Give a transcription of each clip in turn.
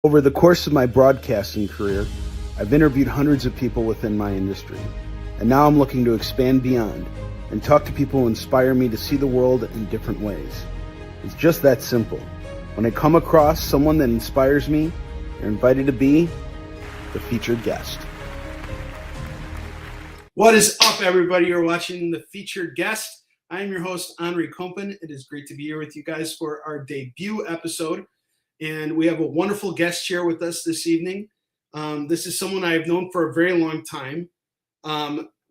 Over the course of my broadcasting career, I've interviewed hundreds of people within my industry, and now I'm looking to expand beyond and talk to people who inspire me to see the world in different ways. It's just that simple. When I come across someone that inspires me, you're invited to be the featured guest. What is up, everybody? You're watching The Featured Guest. I am your host, Onrie. It is great to be here with you guys for our debut episode. And we have a wonderful guest here with us this evening. This is someone I've known for a very long time.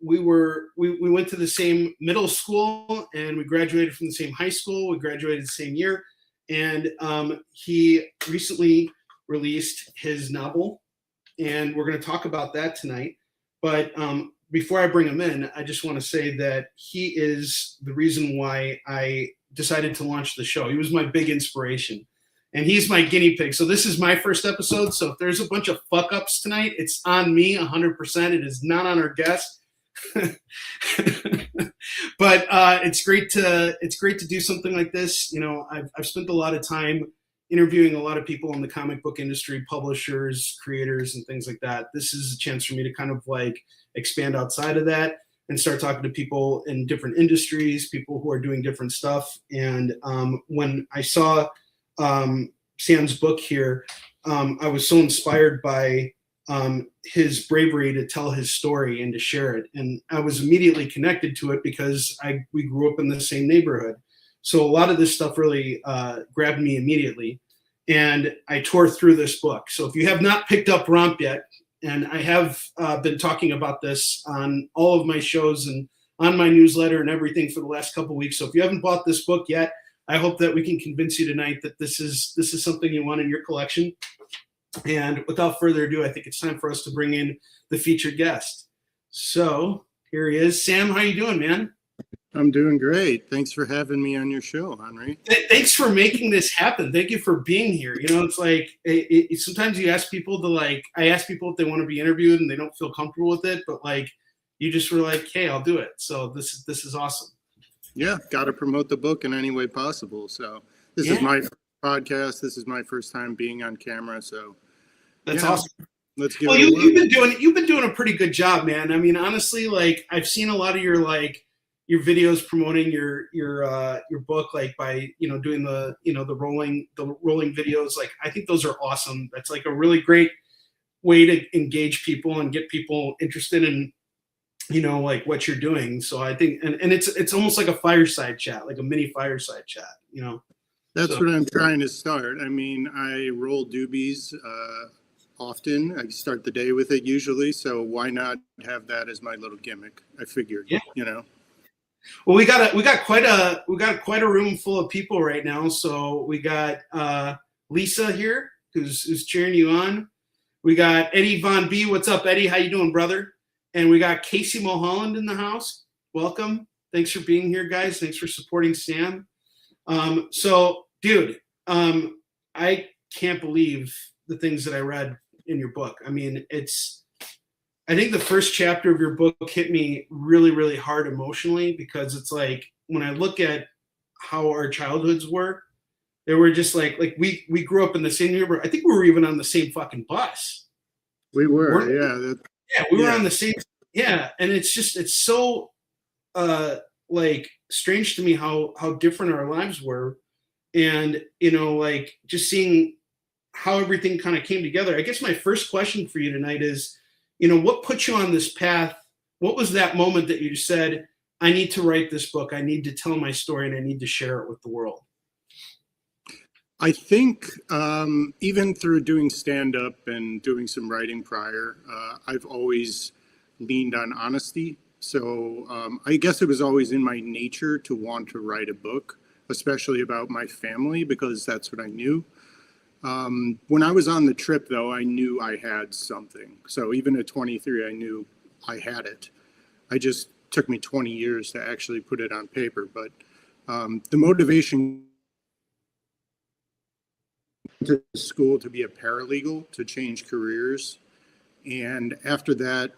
We went to the same middle school, and we graduated from the same high school. We graduated the same year. And he recently released his novel, and we're going to talk about that tonight. But before I bring him in, I just want to say that he is the reason why I decided to launch the show. He was my big inspiration. And he's my guinea pig. So this is my first episode. So if there's a bunch of fuck ups tonight, it's on me 100%. It is not on our guest. But it's great to do something like this. You know, I've spent a lot of time interviewing a lot of people in the comic book industry, publishers, creators, and things like that. This is a chance for me to kind of like expand outside of that and start talking to people in different industries, people who are doing different stuff. And when I saw Sam's book here, I was so inspired by his bravery to tell his story and to share it. And I was immediately connected to it because we grew up in the same neighborhood. So a lot of this stuff really grabbed me immediately. And I tore through this book. So if you have not picked up ROMP yet, and I have been talking about this on all of my shows and on my newsletter and everything for the last couple of weeks. So if you haven't bought this book yet, I hope that we can convince you tonight that this is something you want in your collection. And without further ado, I think it's time for us to bring in the featured guest. So here he is. Sam, how you doing, man? I'm doing great. Thanks for having me on your show, Onrie. Thanks for making this happen. Thank you for being here. You know, it's like sometimes you ask people to I ask people if they want to be interviewed and they don't feel comfortable with it, but like you just were like, hey, I'll do it. So this is awesome. Yeah, got to promote the book in any way possible. So this is my podcast. This is my first time being on camera. So that's awesome. Let's give it. Well, you've been doing a pretty good job, man. I mean, honestly, like I've seen a lot of your videos promoting your book, like by doing the rolling videos. Like I think those are awesome. That's like a really great way to engage people and get people interested in like what you're doing. So I think, and it's almost like a fireside chat, like a mini fireside chat, That's what I'm trying to start. I mean, I roll doobies often. I start the day with it usually. So why not have that as my little gimmick? I figured, Well, we got quite a room full of people right now. So we got Lisa here, who's cheering you on. We got Eddie Von B. What's up, Eddie? How you doing, brother? And we got Casey Mulholland in the house. Welcome. Thanks for being here, guys. Thanks for supporting Sam. So, dude, I can't believe the things that I read in your book. I mean, I think the first chapter of your book hit me really, really hard emotionally, because it's like when I look at how our childhoods were, they were just like we grew up in the same neighborhood. I think we were even on the same fucking bus. We were, we were on the same. Yeah. And it's so strange to me how different our lives were. And, just seeing how everything kind of came together. I guess my first question for you tonight is, what put you on this path? What was that moment that you said, I need to write this book. I need to tell my story and I need to share it with the world? I think even through doing stand-up and doing some writing prior, I've always leaned on honesty. So I guess it was always in my nature to want to write a book, especially about my family, because that's what I knew. When I was on the trip, though, I knew I had something. So even at 23, I knew I had it. It just took me 20 years to actually put it on paper. But the motivation to school to be a paralegal, to change careers. And after that,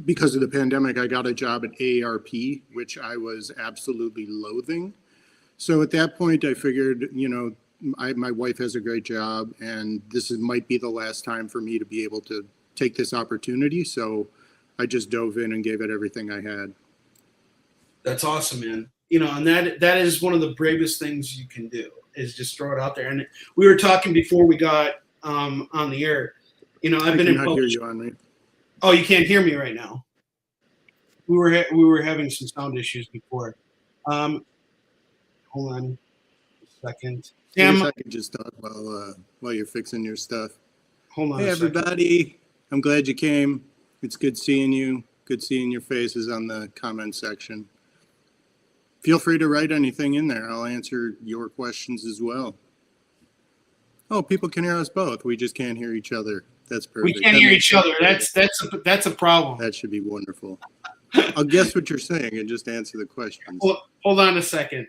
because of the pandemic, I got a job at AARP, which I was absolutely loathing. So at that point, I figured, my wife has a great job, and might be the last time for me to be able to take this opportunity. So I just dove in and gave it everything I had. That's awesome, man. You know, and that is one of the bravest things you can do, is just throw it out there. And we were talking before we got on the air. You know, I've been in. I hear you, Onrie. Oh, you can't hear me right now. We were having some sound issues before. Hold on a second. Sam, I could just talk while you're fixing your stuff. Hold on. Hey, everybody. I'm glad you came. It's good seeing you. Good seeing your faces on the comment section. Feel free to write anything in there. I'll answer your questions as well. Oh, people can hear us both. We just can't hear each other. That's perfect. We can't hear each other. That's a problem. That should be wonderful. I'll guess what you're saying and just answer the questions. Hold on a second.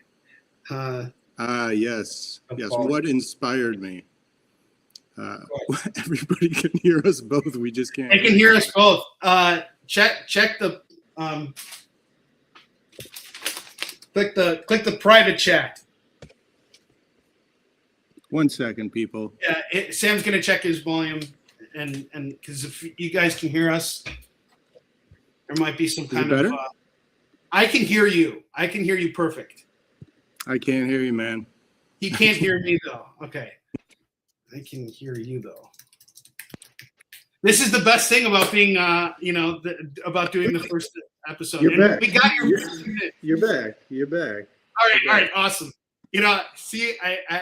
Yes. Yes. What inspired me? Everybody can hear us both. We just can't. They can hear us both. Check the click the private chat. 1 second, people. Yeah, Sam's gonna check his volume, and because if you guys can hear us, there might be some kind of. I can hear you. I can hear you perfect. I can't hear you, man. He can't hear me though. Okay, I can hear you though. This is the best thing about being, about doing the first episode. You're back. We got your. You're back. You're back. All right, awesome. You know, see,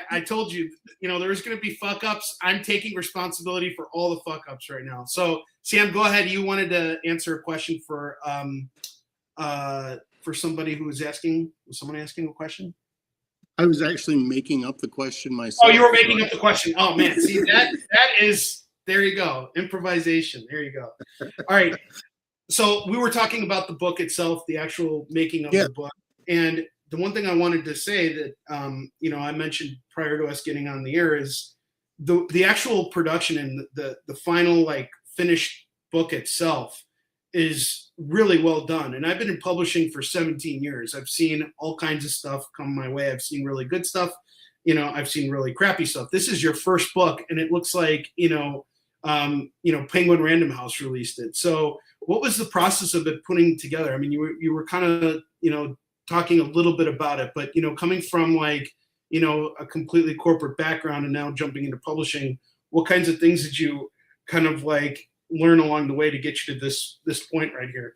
I told you, there's going to be fuck ups. I'm taking responsibility for all the fuck ups right now. So, Sam, go ahead. You wanted to answer a question for somebody who was asking. Was someone asking a question? I was actually making up the question myself. Oh, you were making up the question. Oh man, see that is. There you go. Improvisation. There you go. All right. So we were talking about the book itself, the actual making of the book. And the one thing I wanted to say that, I mentioned prior to us getting on the air is the actual production and the final, finished book itself is really well done. And I've been in publishing for 17 years. I've seen all kinds of stuff come my way. I've seen really good stuff. I've seen really crappy stuff. This is your first book, and it looks like, Penguin Random House released it. So what was the process of it putting together? I mean, you were kind of, talking a little bit about it, but, coming from a completely corporate background and now jumping into publishing, what kinds of things did you kind of learn along the way to get you to this point right here?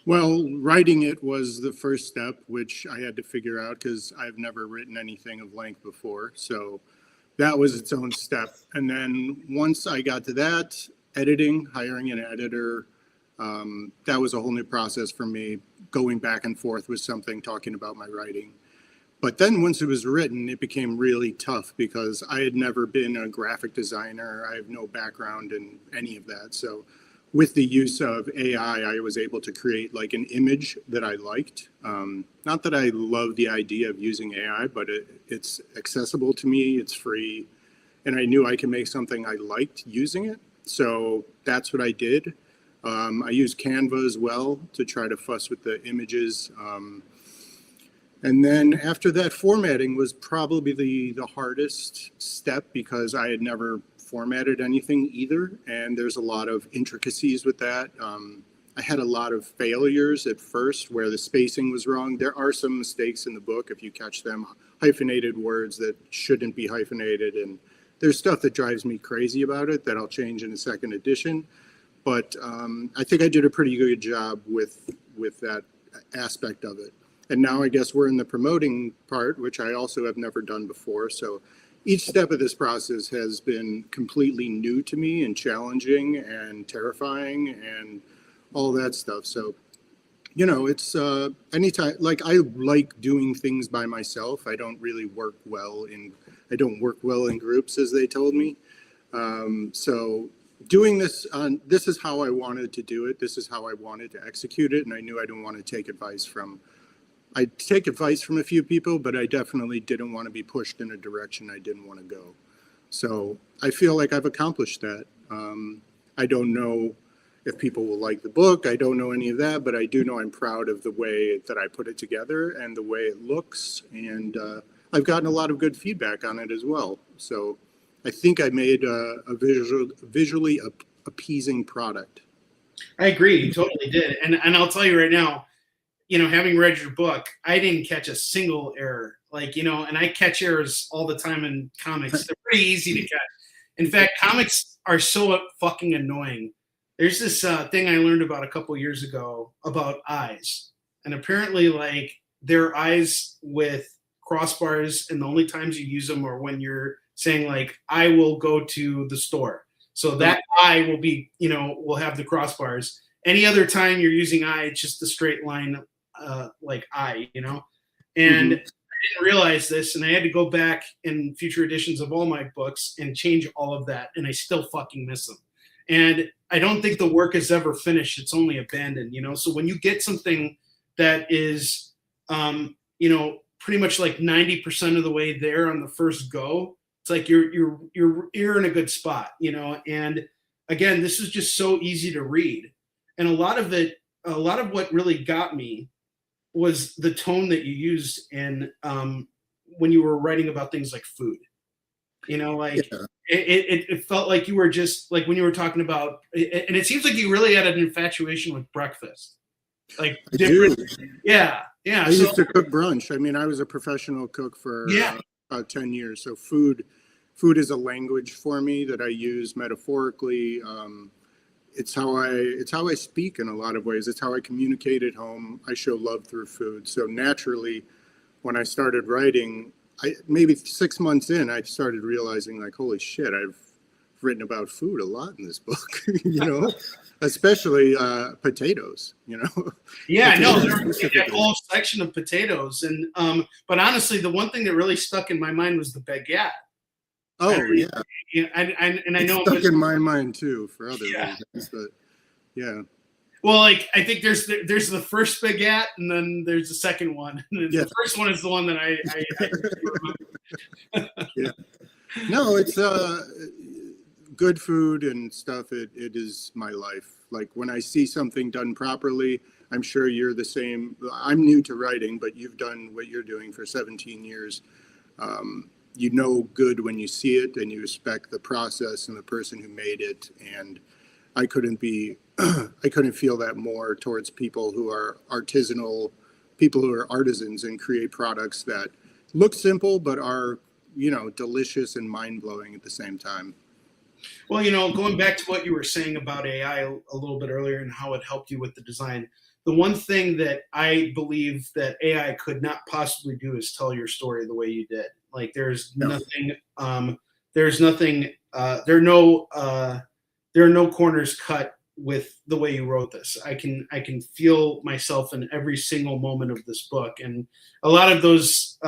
Well, writing it was the first step, which I had to figure out because I've never written anything of length before. So that was its own step. And then once I got to that, editing, hiring an editor, that was a whole new process for me, going back and forth with something, talking about my writing. But then once it was written, it became really tough because I had never been a graphic designer. I have no background in any of that. So with the use of AI, I was able to create an image that I liked. Not that I love the idea of using AI, but it's accessible to me, it's free, and I knew I could make something I liked using it. So that's what I did. I used Canva as well to try to fuss with the images. And then after that, formatting was probably the hardest step because I had never formatted anything either, and there's a lot of intricacies with that. I had a lot of failures at first where the spacing was wrong. There are some mistakes in the book if you catch them, hyphenated words that shouldn't be hyphenated, and there's stuff that drives me crazy about it that I'll change in the second edition. But I think I did a pretty good job with that aspect of it. And now I guess we're in the promoting part, which I also have never done before. So each step of this process has been completely new to me and challenging and terrifying and all that stuff. So, it's anytime, I like doing things by myself. I don't really work well in groups, as they told me. So doing this, this is how I wanted to do it. This is how I wanted to execute it. And I knew I didn't want to take advice from a few people, but I definitely didn't want to be pushed in a direction I didn't want to go. So I feel like I've accomplished that. I don't know if people will like the book. I don't know any of that, but I do know I'm proud of the way that I put it together and the way it looks. And I've gotten a lot of good feedback on it as well. So I think I made a visually appeasing product. I agree. You totally did. And I'll tell you right now, having read your book, I didn't catch a single error. And I catch errors all the time in comics. They're pretty easy to catch. In fact, comics are so fucking annoying. There's this thing I learned about a couple years ago about eyes. And apparently, they're eyes with crossbars, and the only times you use them are when you're saying, I will go to the store. So that I will be, will have the crossbars. Any other time you're using I, it's just a straight line, I, And I didn't realize this, and I had to go back in future editions of all my books and change all of that, and I still fucking miss them. And I don't think the work is ever finished. It's only abandoned, So when you get something that is, pretty much 90% of the way there on the first go, it's like you're in a good spot, And again, this is just so easy to read, and a lot of what really got me was the tone that you used in when you were writing about things like food. It felt like you were just when you were talking about, and it seems like you really had an infatuation with breakfast. Yeah. I used to cook brunch. I mean, I was a professional cook for about 10 years. So food is a language for me that I use metaphorically. It's how I speak in a lot of ways. It's how I communicate at home. I show love through food. So naturally, when I started writing, maybe 6 months in, I started realizing holy shit, I've written about food a lot in this book, especially potatoes, Yeah, no, there's a whole section of potatoes. And, but honestly, the one thing that really stuck in my mind was the baguette. Oh, yeah. And I know it's stuck in my mind too for other reasons, but yeah. Well, I think there's the first baguette, and then there's the second one. And the first one is the one that I remember. Yeah. No, it's good food and stuff. It is my life. When I see something done properly, I'm sure you're the same. I'm new to writing, but you've done what you're doing for 17 years. Good when you see it, and you respect the process and the person who made it. And I couldn't feel that more towards people who are artisanal, people who are artisans and create products that look simple, but are, delicious and mind-blowing at the same time. Well, going back to what you were saying about AI a little bit earlier and how it helped you with the design, the one thing that I believe that AI could not possibly do is tell your story the way you did. There's nothing, there are no corners cut with the way you wrote this. I can feel myself in every single moment of this book, and a lot of those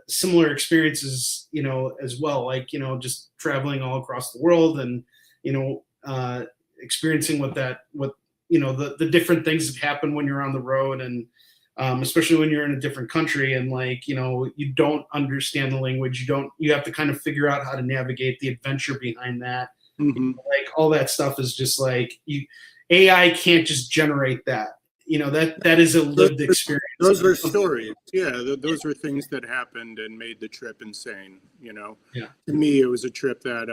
similar experiences, as well, just traveling all across the world and, experiencing the different things that happen when you're on the road, and especially when you're in a different country and you don't understand the language, you have to kind of figure out how to navigate the adventure behind that. Mm-hmm. All that stuff is just AI can't just generate that. That is a lived experience. Those were stories. Yeah, those were things that happened and made the trip insane. To me, it was a trip that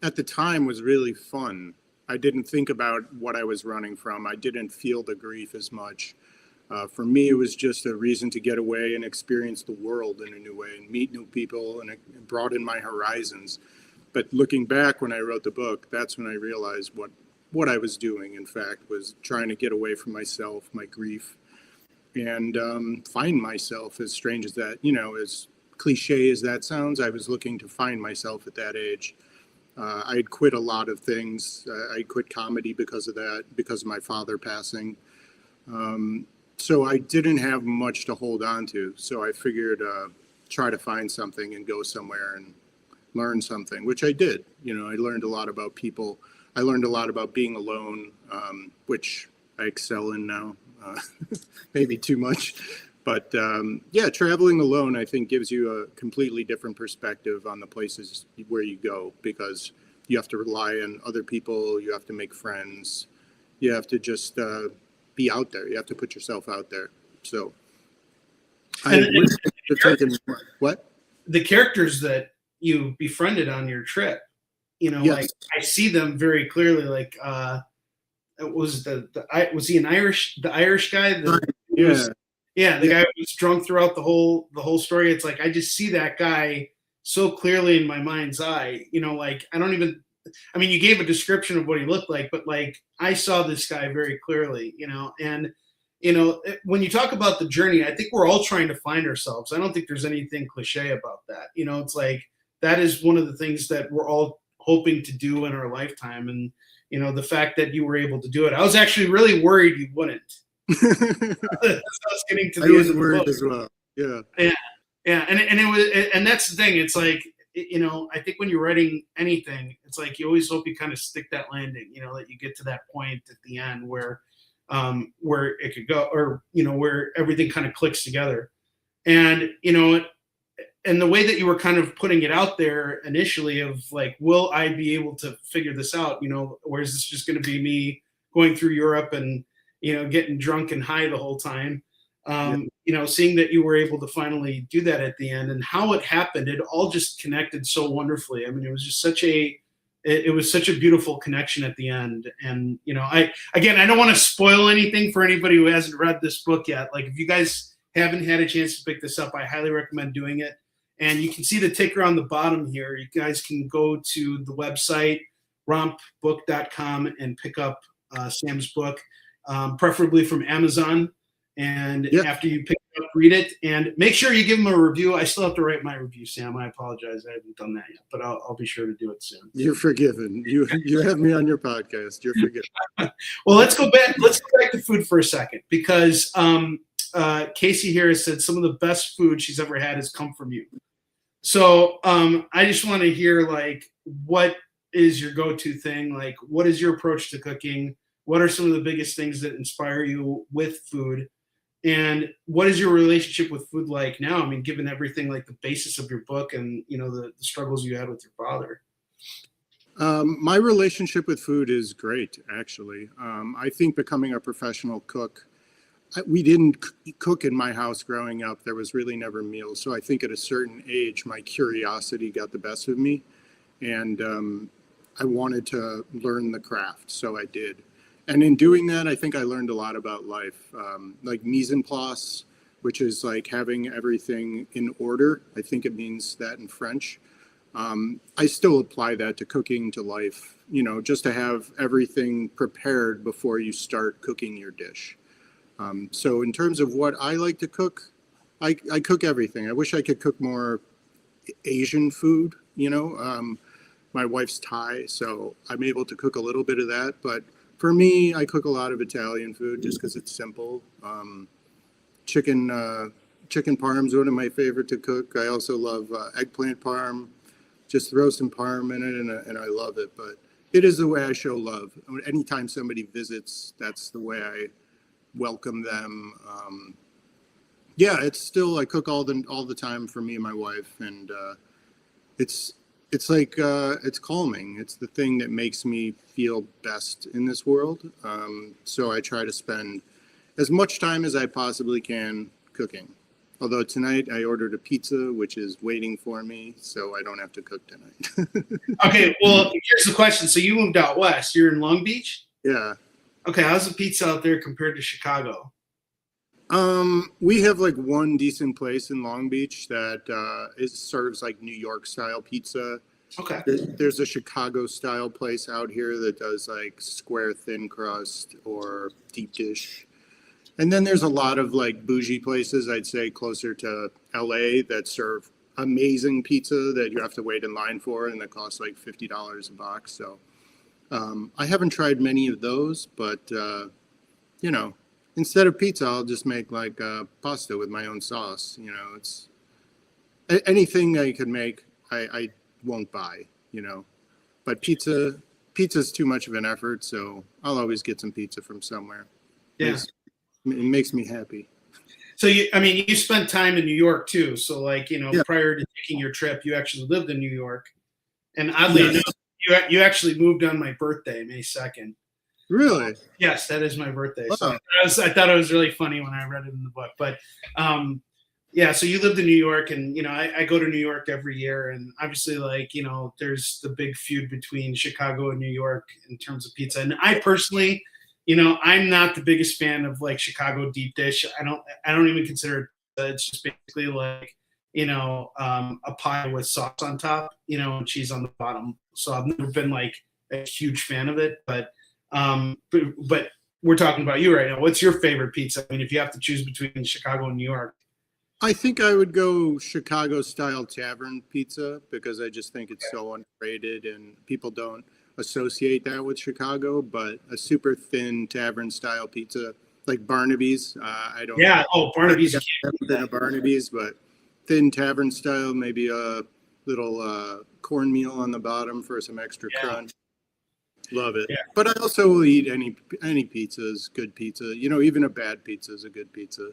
at the time was really fun. I didn't think about what I was running from. I didn't feel the grief as much. For me, it was just a reason to get away and experience the world in a new way and meet new people, and it broadened my horizons. But looking back when I wrote the book, that's when I realized what I was doing, in fact, was trying to get away from myself, my grief, and find myself, as strange as that, as cliche as that sounds. I was looking to find myself at that age. I had quit a lot of things. I quit comedy because of that, because of my father passing. So I didn't have much to hold on to. So I figured try to find something and go somewhere and learn something, which I did. I learned a lot about people. I learned a lot about being alone, which I excel in now, maybe too much. But traveling alone, I think, gives you a completely different perspective on the places where you go, because you have to rely on other people. You have to make friends. You have to just be out there. You have to put yourself out there. So I wish to take what? the characters that you befriended on your trip, Yes. like I see them very clearly. Like, was was he the Irish guy? Yeah. The guy who was drunk throughout the whole story. It's like I just see that guy so clearly in my mind's eye. Like I mean, you gave a description of what he looked like, but like I saw this guy very clearly. And when you talk about the journey, I think we're all trying to find ourselves. I don't think there's anything cliche about that. It's like that is one of the things that we're all hoping to do in our lifetime. And the fact that you were able to do it, I was actually really worried you wouldn't. I was getting to the end of the book as well. Yeah. And it was, and that's the thing. It's like, I think when you're writing anything, it's like you always hope you kind of stick that landing. That you get to that point at the end where it could go, or where everything kind of clicks together. And and the way that you were kind of putting it out there initially of like, will I be able to figure this out? Or is this just going to be me going through Europe and getting drunk and high the whole time? Seeing that you were able to finally do that at the end and how it happened, it all just connected so wonderfully. I mean, it was just such a beautiful connection at the end. And, I don't want to spoil anything for anybody who hasn't read this book yet. Like if you guys haven't had a chance to pick this up, I highly recommend doing it. And you can see the ticker on the bottom here. You guys can go to the website, rompbook.com, and pick up Sam's book, preferably from Amazon. And after you pick it up, read it, and make sure you give them a review. I still have to write my review, Sam. I apologize. I haven't done that yet, but I'll be sure to do it soon. You're forgiven. You have me on your podcast. You're forgiven. Well, let's go back to food for a second, because Casey here has said some of the best food she's ever had has come from you. So I just want to hear, like, what is your go-to thing? Like, what is your approach to cooking? What are some of the biggest things that inspire you with food? And what is your relationship with food like now? I mean, given everything, like the basis of your book and, the struggles you had with your father. My relationship with food is great, actually. I think becoming a professional cook, we didn't cook in my house growing up. There was really never meals. So I think at a certain age, my curiosity got the best of me. And I wanted to learn the craft. So I did. And in doing that, I think I learned a lot about life, like mise en place, which is like having everything in order. I think it means that in French. I still apply that to cooking, to life, just to have everything prepared before you start cooking your dish. So in terms of what I like to cook, I cook everything. I wish I could cook more Asian food, my wife's Thai, so I'm able to cook a little bit of that. But for me, I cook a lot of Italian food just because it's simple. Chicken parm is one of my favorite to cook. I also love eggplant parm. Just throw some parm in it, and I love it. But it is the way I show love. Anytime somebody visits, that's the way I welcome them. It's still, I cook all the time for me and my wife, and it's like it's calming. It's the thing that makes me feel best in this world. So I try to spend as much time as I possibly can cooking. Although tonight I ordered a pizza, which is waiting for me, so I don't have to cook tonight. Okay, well, here's the question. So you moved out west. You're in Long Beach? Yeah. Okay, how's the pizza out there compared to Chicago? We have like one decent place in Long Beach that serves like New York style pizza. Okay. There's a Chicago style place out here that does like square thin crust or deep dish. And then there's a lot of like bougie places, I'd say closer to LA, that serve amazing pizza that you have to wait in line for and that costs like $50 a box. So I haven't tried many of those, but instead of pizza, I'll just make like pasta with my own sauce. It's anything I could make, I won't buy, but pizza's too much of an effort. So I'll always get some pizza from somewhere. Yeah. It makes me happy. So you spent time in New York too. So prior to taking your trip, you actually lived in New York, and oddly enough, you actually moved on my birthday, May 2nd. Really? Yes, that is my birthday. Wow. So I thought it was really funny when I read it in the book. But Yeah, so you lived in New York, and I go to New York every year, and obviously, like, there's the big feud between Chicago and New York in terms of pizza. And I personally, I'm not the biggest fan of like Chicago deep dish. I don't even consider it pizza. It's just basically like a pie with sauce on top, and cheese on the bottom. So I've never been like a huge fan of it, but we're talking about you right now. What's your favorite pizza? I mean, if you have to choose between Chicago and New York. I think I would go Chicago style tavern pizza because I just think it's so underrated and people don't associate that with Chicago. But a super thin tavern style pizza like Barnaby's, I don't. Yeah. Oh, Barnaby's. I've never been a Barnaby's, but thin tavern style, maybe a little cornmeal on the bottom for some extra crunch. Love it. Yeah. But I also will eat any pizza is good pizza. Even a bad pizza is a good pizza.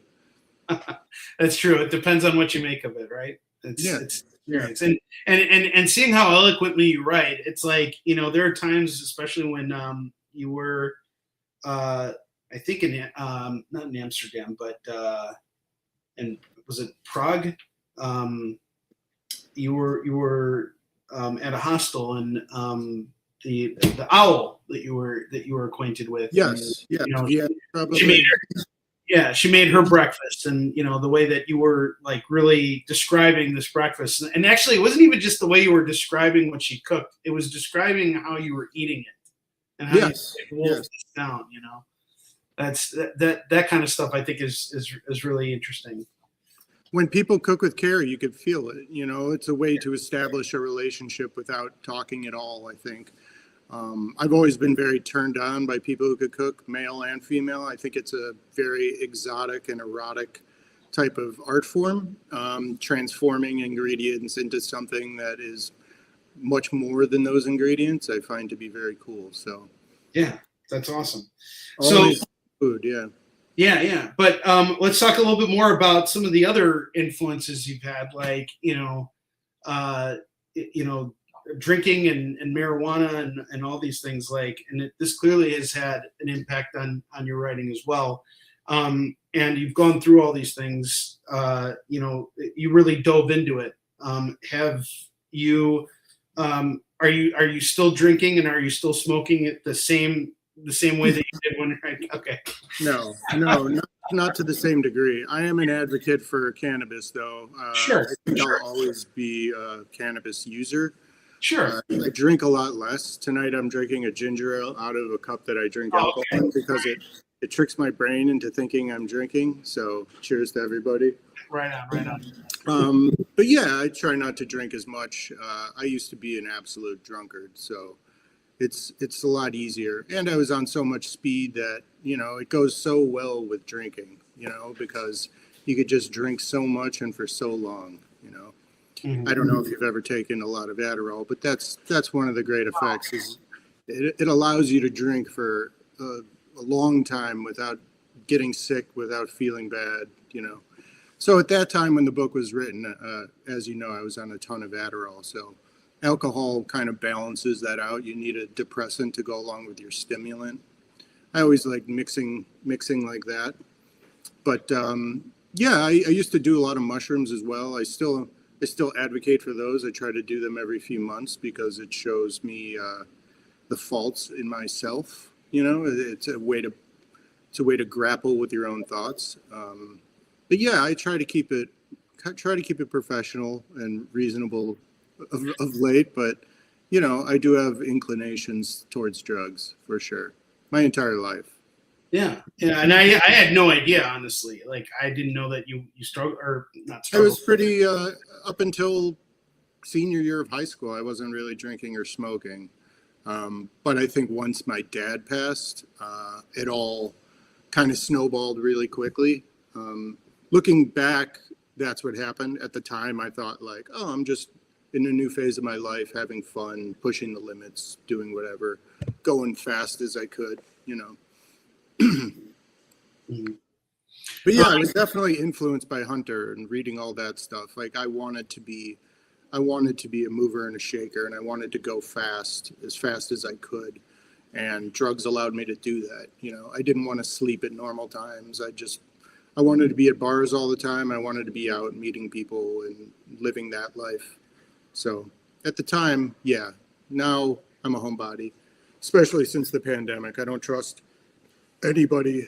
That's true. It depends on what you make of it, right? It's experience. And seeing how eloquently you write, it's like, there are times, especially when you were I think not in Amsterdam, but and was it Prague? You were at a hostel, and the owl that you were acquainted with. Yes. Probably. She made her breakfast, and the way that you were like really describing this breakfast, and actually it wasn't even just the way you were describing what she cooked; it was describing how you were eating it and how you wolfed it down. That's that kind of stuff. I think is really interesting. When people cook with care, you could feel it. It's a way to establish a relationship without talking at all. I think. I've always been very turned on by people who could cook, male and female. I think it's a very exotic and erotic type of art form, transforming ingredients into something that is much more than those ingredients. I find to be very cool. So, yeah, that's awesome. Always food, yeah. Yeah. But let's talk a little bit more about some of the other influences you've had, like drinking and marijuana and all these things, and this clearly has had an impact on your writing as well. And you've gone through all these things, you really dove into it. Have you, are you still drinking, and are you still smoking it the same way that you did when okay. No, not to the same degree. I am an advocate for cannabis though. Sure. I think I'll always be a cannabis user. Sure. I drink a lot less. Tonight I'm drinking a ginger ale out of a cup that I drink alcohol in because it tricks my brain into thinking I'm drinking. So cheers to everybody. Right on. But yeah, I try not to drink as much. I used to be an absolute drunkard, so it's a lot easier. And I was on so much speed that, it goes so well with drinking, because you could just drink so much and for so long, I don't know if you've ever taken a lot of Adderall, but that's one of the great effects. Is it allows you to drink for a long time without getting sick, without feeling bad, So at that time when the book was written, as you know, I was on a ton of Adderall. So alcohol kind of balances that out. You need a depressant to go along with your stimulant. I always like mixing like that. But I used to do a lot of mushrooms as well. I still advocate for those. I try to do them every few months because it shows me the faults in myself. It's a way to grapple with your own thoughts. But yeah, I try to keep it professional and reasonable of late. But I do have inclinations towards drugs for sure. My entire life. Yeah, and I had no idea, honestly. Like, I didn't know that you struggled, or not struggled. I was pretty up until senior year of high school. I wasn't really drinking or smoking, but I think once my dad passed, it all kind of snowballed really quickly. Looking back, that's what happened. At the time, I thought like, oh, I'm just in a new phase of my life, having fun, pushing the limits, doing whatever, going fast as I could, But yeah, I was definitely influenced by Hunter and reading all that stuff. Like I wanted to be a mover and a shaker, and I wanted to go fast as I could. And drugs allowed me to do that. I didn't want to sleep at normal times. I wanted to be at bars all the time. I wanted to be out meeting people and living that life. So at the time, yeah. Now I'm a homebody, especially since the pandemic. I don't trust anybody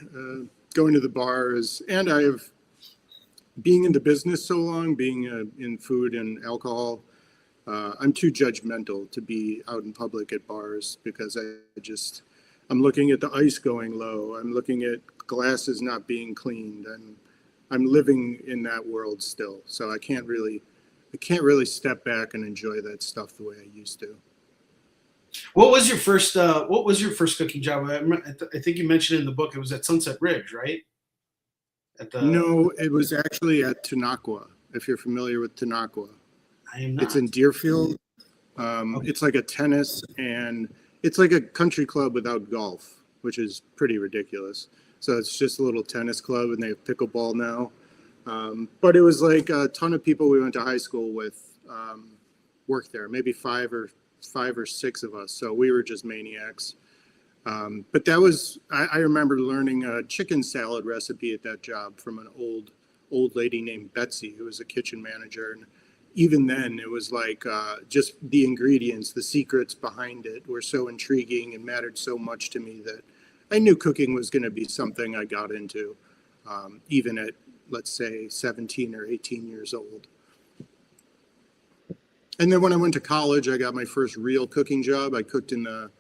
going to the bars. And I have, being in the business so long, being in food and alcohol, I'm too judgmental to be out in public at bars because I'm looking at the ice going low. I'm looking at glasses not being cleaned. I'm living in that world still. So I can't really step back and enjoy that stuff the way I used to. What was your first cooking job? I think you mentioned in the book it was at Sunset Ridge, right? No, it was actually at Tanaqua, if you're familiar with Tanaqua. I am not. It's in Deerfield. Okay. It's like a tennis and it's like a country club without golf, which is pretty ridiculous. So it's just a little tennis club and they have pickleball now. But it was like a ton of people we went to high school with worked there, maybe five or six of us. So we were just maniacs. But that was, I remember learning a chicken salad recipe at that job from an old lady named Betsy, who was a kitchen manager. And even then it was like just the ingredients, the secrets behind it were so intriguing and mattered so much to me that I knew cooking was going to be something I got into, even at, let's say, 17 or 18 years old. And then when I went to college, I got my first real cooking job. I cooked in the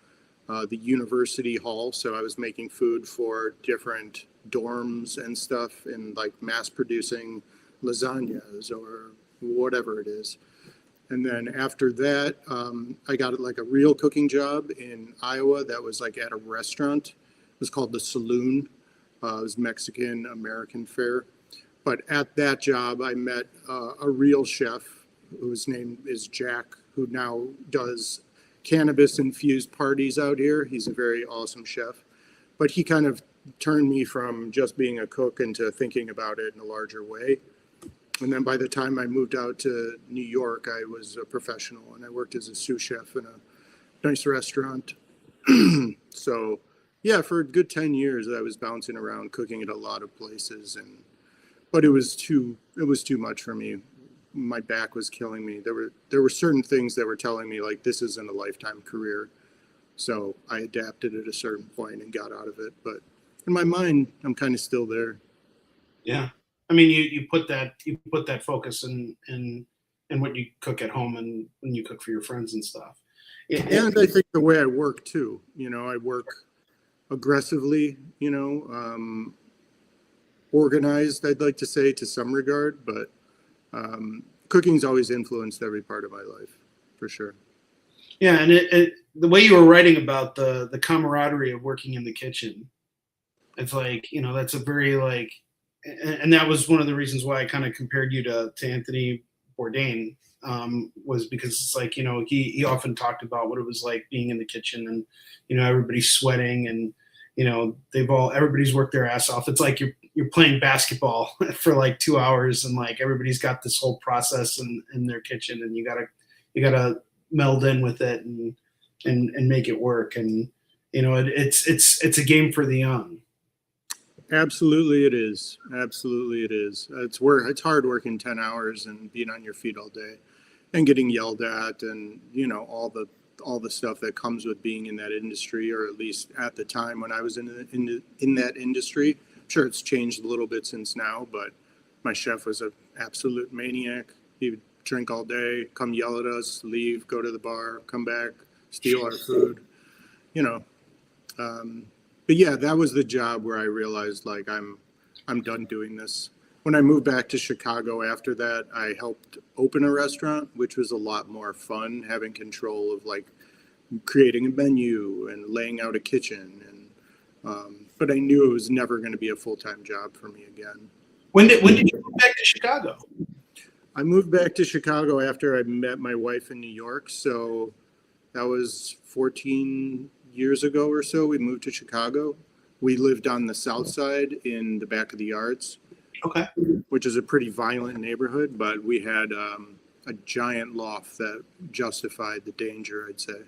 university hall. So I was making food for different dorms and stuff and like mass producing lasagnas or whatever it is. And then after that, I got like a real cooking job in Iowa that was like at a restaurant. It was called The Saloon. It was Mexican American fare. But at that job, I met a real chef whose name is Jack, who now does cannabis-infused parties out here. He's a very awesome chef. But he kind of turned me from just being a cook into thinking about it in a larger way. And then by the time I moved out to New York, I was a professional and I worked as a sous chef in a nice restaurant. So yeah, for a good 10 years, I was bouncing around cooking at a lot of places, but it was too much for me. My back was killing me. There were certain things that were telling me like this isn't a lifetime career. So I adapted at a certain point and got out of it. But in my mind, I'm kind of still there. Yeah. I mean, you put that focus in what you cook at home and when you cook for your friends and stuff. And I think the way I work too, I work aggressively, organized, I'd like to say to some regard, but cooking's always influenced every part of my life, for sure. Yeah, and the way you were writing about the camaraderie of working in the kitchen, it's like, that's a very like, and that was one of the reasons why I kind of compared you to Anthony Bourdain, was because it's like, he often talked about what it was like being in the kitchen and, everybody's sweating and, everybody's worked their ass off. It's like you're playing basketball for like 2 hours and like everybody's got this whole process in their kitchen and you gotta meld in with it and make it work. And, it's a game for the young. Absolutely it is. Absolutely it is. It's hard working 10 hours and being on your feet all day and getting yelled at and, all the stuff that comes with being in that industry, or at least at the time when I was in that industry. I'm sure it's changed a little bit since now, but my chef was an absolute maniac. He would drink all day, come yell at us, leave, go to the bar, come back, steal our food, But yeah, that was the job where I realized like I'm done doing this. When I moved back to Chicago after that, I helped open a restaurant, which was a lot more fun, having control of like creating a menu and laying out a kitchen. But I knew it was never going to be a full-time job for me again. When did you move back to Chicago? I moved back to Chicago after I met my wife in New York. So that was 14 years ago or so. We moved to Chicago. We lived on the south side in the back of the yards. Okay. Which is a pretty violent neighborhood, but we had a giant loft that justified the danger, I'd say.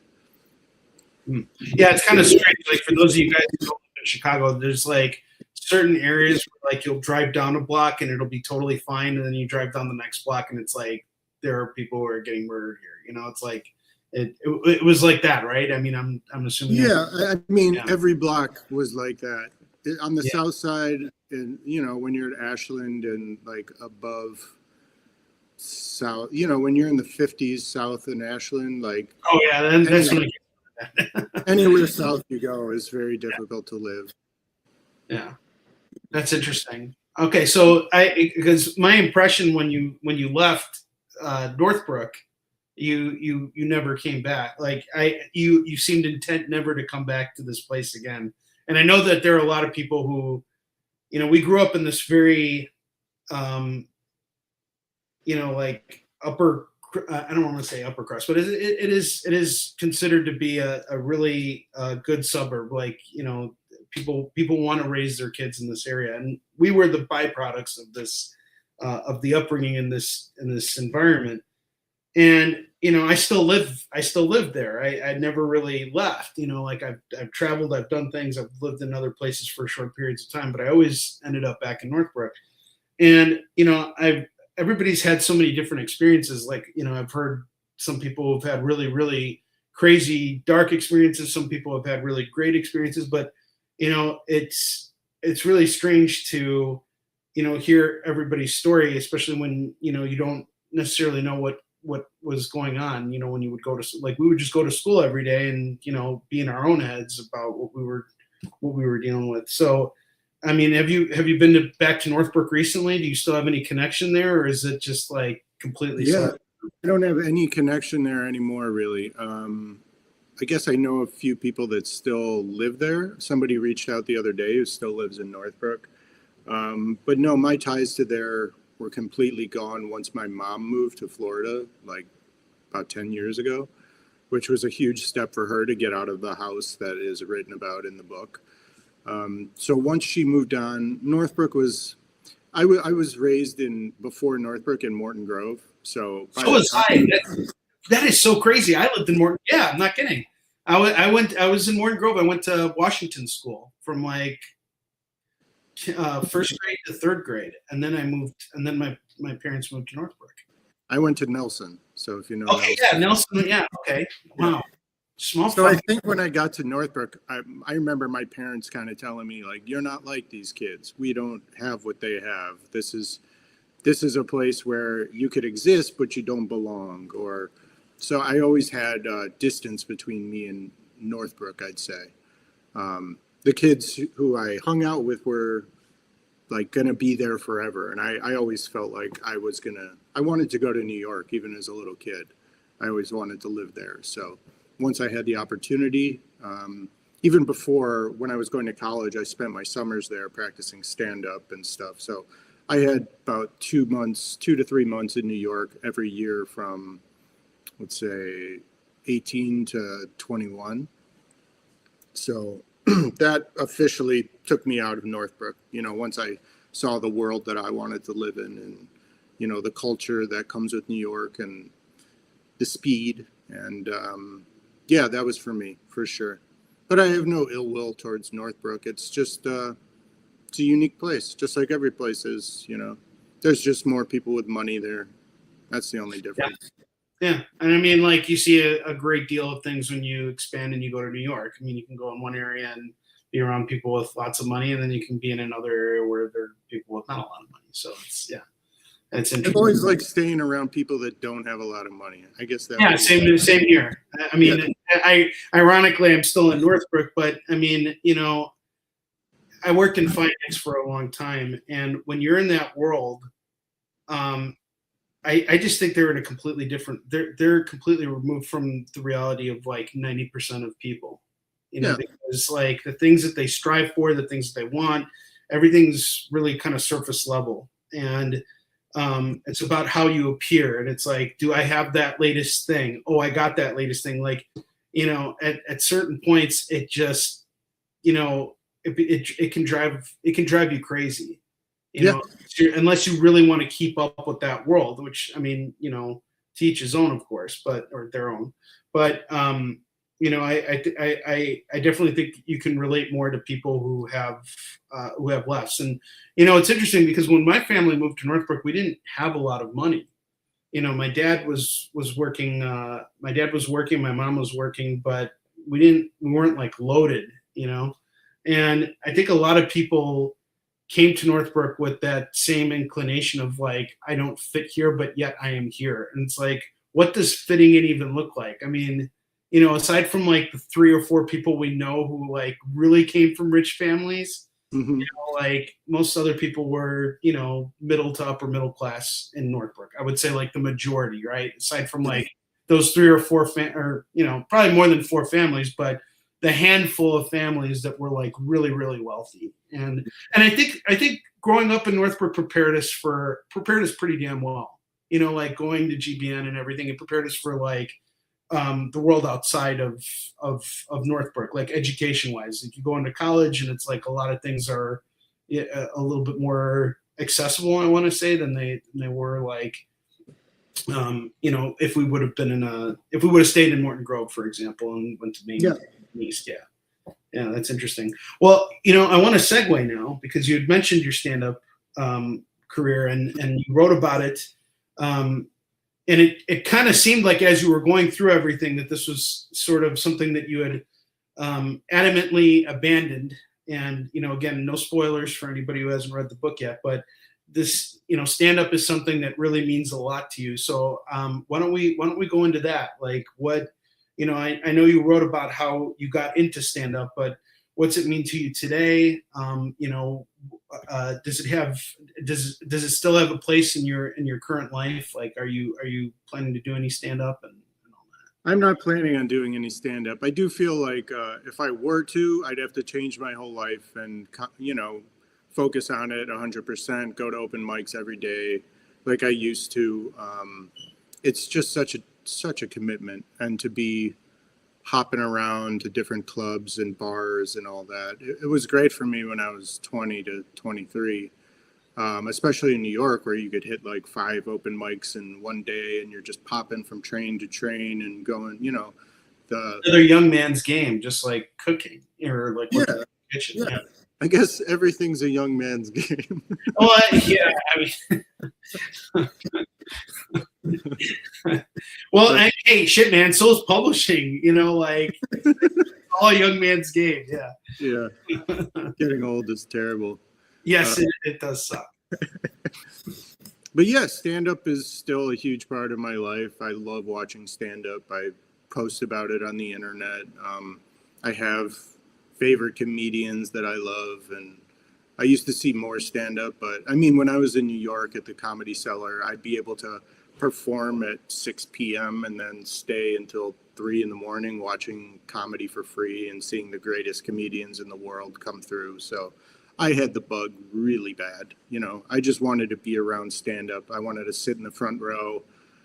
Yeah, it's kind of strange. Like for those of you guys who don't live in Chicago, there's like certain areas where, like, you'll drive down a block and it'll be totally fine, and then you drive down the next block and it's like there are people who are getting murdered here. It's like it was like that, right? I mean, I'm assuming. Yeah, I mean, yeah. every block was like that. On the Yeah. south side, and when you're at Ashland and like above south, when you're in the 50s south in Ashland, like Oh yeah, then that's when anywhere south you go is very difficult to live. Yeah, that's interesting. Okay, so because my impression when you left Northbrook, you never came back. Like you seemed intent never to come back to this place again. And I know that there are a lot of people who, we grew up in this very, like upper. I don't want to say upper crust, but it is considered to be a really good suburb. Like people want to raise their kids in this area, and we were the byproducts of this, of the upbringing in this environment. And I still live there. I never really left. Like I've traveled, I've done things, I've lived in other places for short periods of time, but I always ended up back in Northbrook. And everybody's had so many different experiences. Like I've heard some people have had really, really crazy dark experiences. Some people have had really great experiences, but it's really strange to hear everybody's story, especially when you don't necessarily know what was going on. When you would go to, like, we would just go to school every day and be in our own heads about what we were dealing with. So I mean, have you been back to Northbrook recently? Do you still have any connection there, or is it just like completely? Yeah, I don't have any connection there anymore, really. I guess I know a few people that still live there. Somebody reached out the other day who still lives in Northbrook. But no, my ties to there were completely gone once my mom moved to Florida, like about 10 years ago, which was a huge step for her to get out of the house that is written about in the book. So once she moved on, Northbrook was, I was raised before Northbrook in Morton Grove. So was I. That is so crazy. I lived in Morton. Yeah, I'm not kidding. I was in Morton Grove. I went to Washington school from like first grade to third grade, and then I moved. And then my parents moved to Northbrook. I went to Nelson. So if you know. Okay, Nelson. Yeah, Nelson. Yeah, okay. Wow. Small. So I think when I got to Northbrook, I remember my parents kind of telling me, like, you're not like these kids. We don't have what they have. This is a place where you could exist, but you don't belong. So I always had distance between me and Northbrook, I'd say. The kids who I hung out with were like going to be there forever. And I always felt like I wanted to go to New York, even as a little kid. I always wanted to live there. So once I had the opportunity, even before, when I was going to college, I spent my summers there practicing stand-up and stuff. So I had about 2 to 3 months in New York every year from, let's say, 18 to 21. So that officially took me out of Northbrook, once I saw the world that I wanted to live in, and, the culture that comes with New York and the speed. And yeah, that was for me, for sure. But I have no ill will towards Northbrook. It's just, it's a unique place, just like every place is, There's just more people with money there. That's the only difference. Yeah. And I mean, like, you see a great deal of things when you expand and you go to New York. I mean, you can go in one area and be around people with lots of money, and then you can be in another area where there are people with not a lot of money. So it's interesting. I've always liked staying around people that don't have a lot of money. I guess that. Yeah, same here. I mean, yeah. Ironically, I'm still in Northbrook, but I mean, I worked in finance for a long time, and when you're in that world, I just think they're in a completely different. They're completely removed from the reality of like 90% of people. Because like the things that they strive for, the things that they want, everything's really kind of surface level, and it's about how you appear. And it's like, do I have that latest thing? Oh, I got that latest thing. Like, at certain points, it just, it can drive you crazy. Unless you really want to keep up with that world, which, I mean, to each his own, of course, or their own. But I definitely think you can relate more to people who have less. And it's interesting because when my family moved to Northbrook, we didn't have a lot of money. My dad was working. My dad was working. My mom was working, but we weren't like loaded. And I think a lot of people came to Northbrook with that same inclination of like, I don't fit here, but yet I am here. And it's like, what does fitting in even look like? I mean, aside from like the 3 or 4 people we know who like really came from rich families, Mm-hmm. like most other people were, middle to upper middle class in Northbrook. I would say like the majority, right? Aside from like those 3 or 4 or probably more than 4 families, but the handful of families that were like really, really wealthy. And I think growing up in Northbrook prepared us pretty damn well. Like going to GBN and everything, it prepared us for like the world outside of Northbrook, like education wise. If you go into college, and it's like a lot of things are a little bit more accessible, I want to say, than they were like, if we would have stayed in Morton Grove, for example, and went to Maine East. Yeah, that's interesting. Well, I want to segue now because you had mentioned your stand-up career and you wrote about it. And it kind of seemed like as you were going through everything that this was sort of something that you had adamantly abandoned. And, again, no spoilers for anybody who hasn't read the book yet, but this, stand-up is something that really means a lot to you. So why don't we go into that? Like what, I know you wrote about how you got into stand-up, but what's it mean to you today? Does it still have a place in your current life? Like, are you planning to do any stand up and all that? I'm not planning on doing any stand up. I do feel like if I were to, I'd have to change my whole life and focus on it 100%. Go to open mics every day, like I used to. It's just such a commitment, and to be hopping around to different clubs and bars and all that. It was great for me when I was 20 to 23, especially in New York, where you could hit like 5 open mics in one day and you're just popping from train to train and going, Another young man's game, just like cooking or like working in the kitchen. Yeah. I guess everything's a young man's game. Well, yeah, I mean, well, hey, shit, man. So is publishing. Like all a young man's game. Yeah. Yeah. Getting old is terrible. Yes, it does suck. But yeah, stand-up is still a huge part of my life. I love watching stand-up. I post about it on the internet. I have favorite comedians that I love, and I used to see more stand-up, but I mean, when I was in New York at the Comedy Cellar, I'd be able to perform at 6 p.m. and then stay until 3 in the morning watching comedy for free and seeing the greatest comedians in the world come through. So I had the bug really bad. I just wanted to be around stand-up. I wanted to sit in the front row.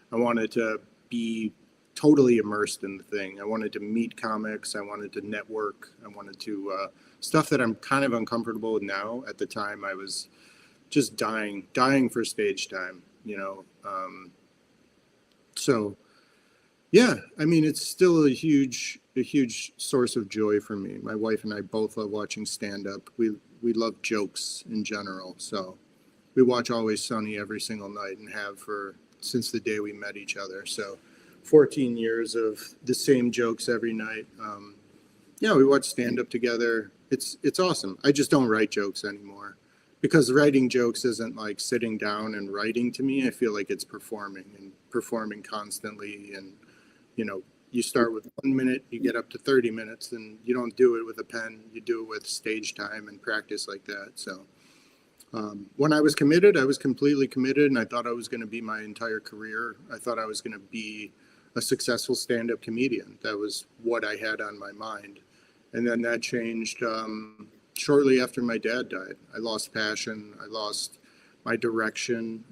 I wanted to be totally immersed in the thing. I wanted to meet comics. I wanted to network. I wanted to stuff that I'm kind of uncomfortable with now. At the time, I was just dying for stage time. So yeah, I mean, it's still a huge source of joy for me. My wife and I both love watching stand-up. We love jokes in general. So we watch Always Sunny every single night and have since the day we met each other. So 14 years of the same jokes every night. We watch stand-up together. It's awesome. I just don't write jokes anymore because writing jokes isn't like sitting down and writing to me. I feel like it's performing constantly. And, you start with 1 minute, you get up to 30 minutes, and you don't do it with a pen. You do it with stage time and practice like that. So when I was committed, I was completely committed, and I thought I was going to be my entire career. I thought I was going to be a successful stand-up comedian. That was what I had on my mind. And then that changed shortly after my dad died. I lost passion. I lost my direction.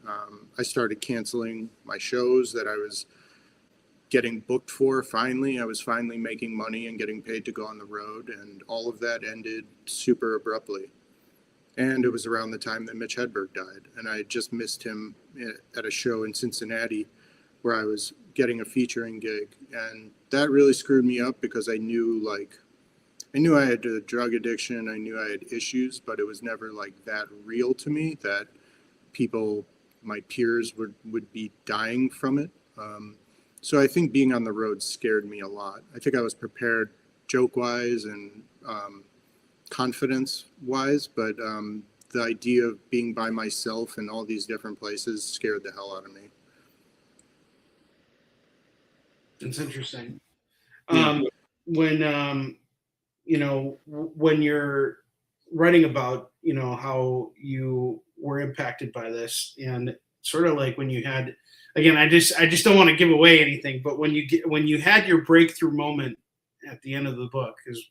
I started canceling my shows that I was getting booked for. Finally, I was finally making money and getting paid to go on the road. And all of that ended super abruptly. And it was around the time that Mitch Hedberg died. And I just missed him at a show in Cincinnati where I was getting a featuring gig. And that really screwed me up because I knew I had a drug addiction. I knew I had issues, but it was never like that real to me that people, my peers would be dying from it. So I think being on the road scared me a lot. I think I was prepared joke-wise and confidence-wise, but the idea of being by myself in all these different places scared the hell out of me. It's interesting. Yeah. When when you're writing about how you were impacted by this, and sort of like when you had, again, I just don't want to give away anything, but when you had your breakthrough moment at the end of the book, because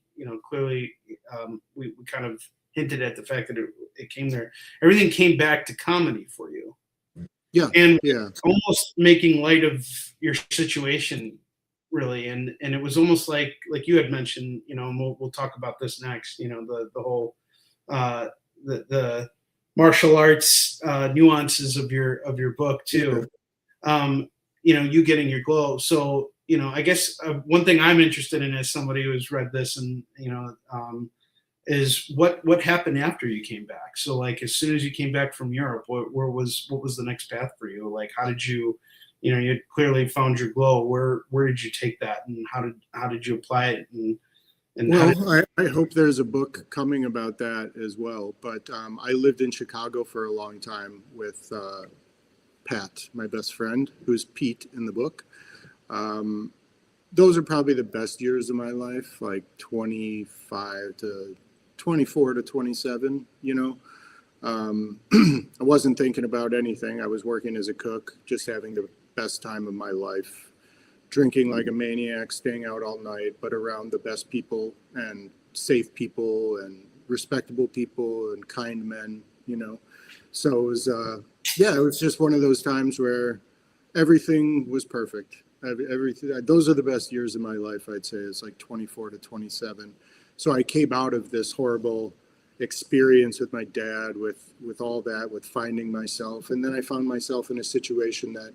clearly we kind of hinted at the fact that it came there, everything came back to comedy for you. Yeah. And yeah. almost making light of your situation, really. And it was almost like you had mentioned, and we'll talk about this next, the whole the martial arts nuances of your book too. You getting your glow. So I guess one thing I'm interested in as somebody who's read this, and is what happened after you came back. So like as soon as you came back from Europe, what was the next path for you? Like how did you you clearly found your glow. Where did you take that, and how did you apply it? And well, I hope there's a book coming about that as well. But I lived in Chicago for a long time with Pat, my best friend, who's Pete in the book. Those are probably the best years of my life, like 24 to 27, I wasn't thinking about anything. I was working as a cook, just having the best time of my life, drinking like a maniac, staying out all night, but around the best people and safe people and respectable people and kind men, So it was, it was just one of those times where everything was perfect. Everything. Those are the best years of my life, I'd say. It's like 24 to 27. So I came out of this horrible experience with my dad, with all that, with finding myself. And then I found myself in a situation that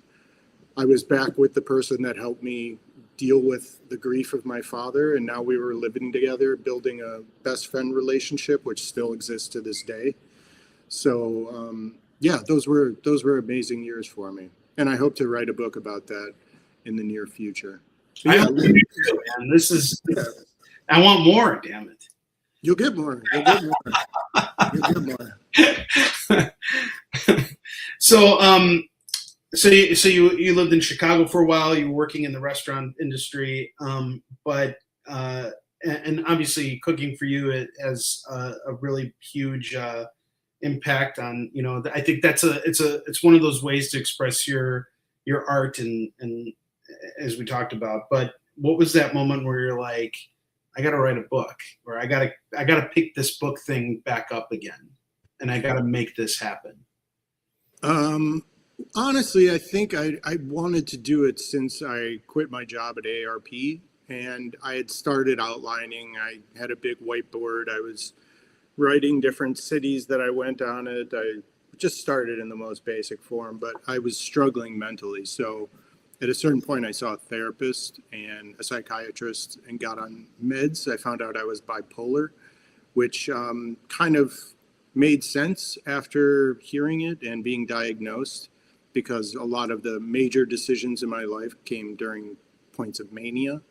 I was back with the person that helped me deal with the grief of my father. And now we were living together, building a best friend relationship, which still exists to this day. So, those were amazing years for me. And I hope to write a book about that in the near future. So, I hope you do too, man. This is, I want more, damn it. You'll get more. You'll get more. So you lived in Chicago for a while. You were working in the restaurant industry, but and obviously cooking for you has a really huge impact on I think it's one of those ways to express your art and as we talked about. But what was that moment where you're like, I got to write a book, or I got to pick this book thing back up again, and I got to make this happen? Honestly, I think I wanted to do it since I quit my job at AARP, and I had started outlining. I had a big whiteboard. I was writing different cities that I went on it. I just started in the most basic form, but I was struggling mentally. So at a certain point, I saw a therapist and a psychiatrist and got on meds. I found out I was bipolar, which kind of made sense after hearing it and being diagnosed, because a lot of the major decisions in my life came during points of mania.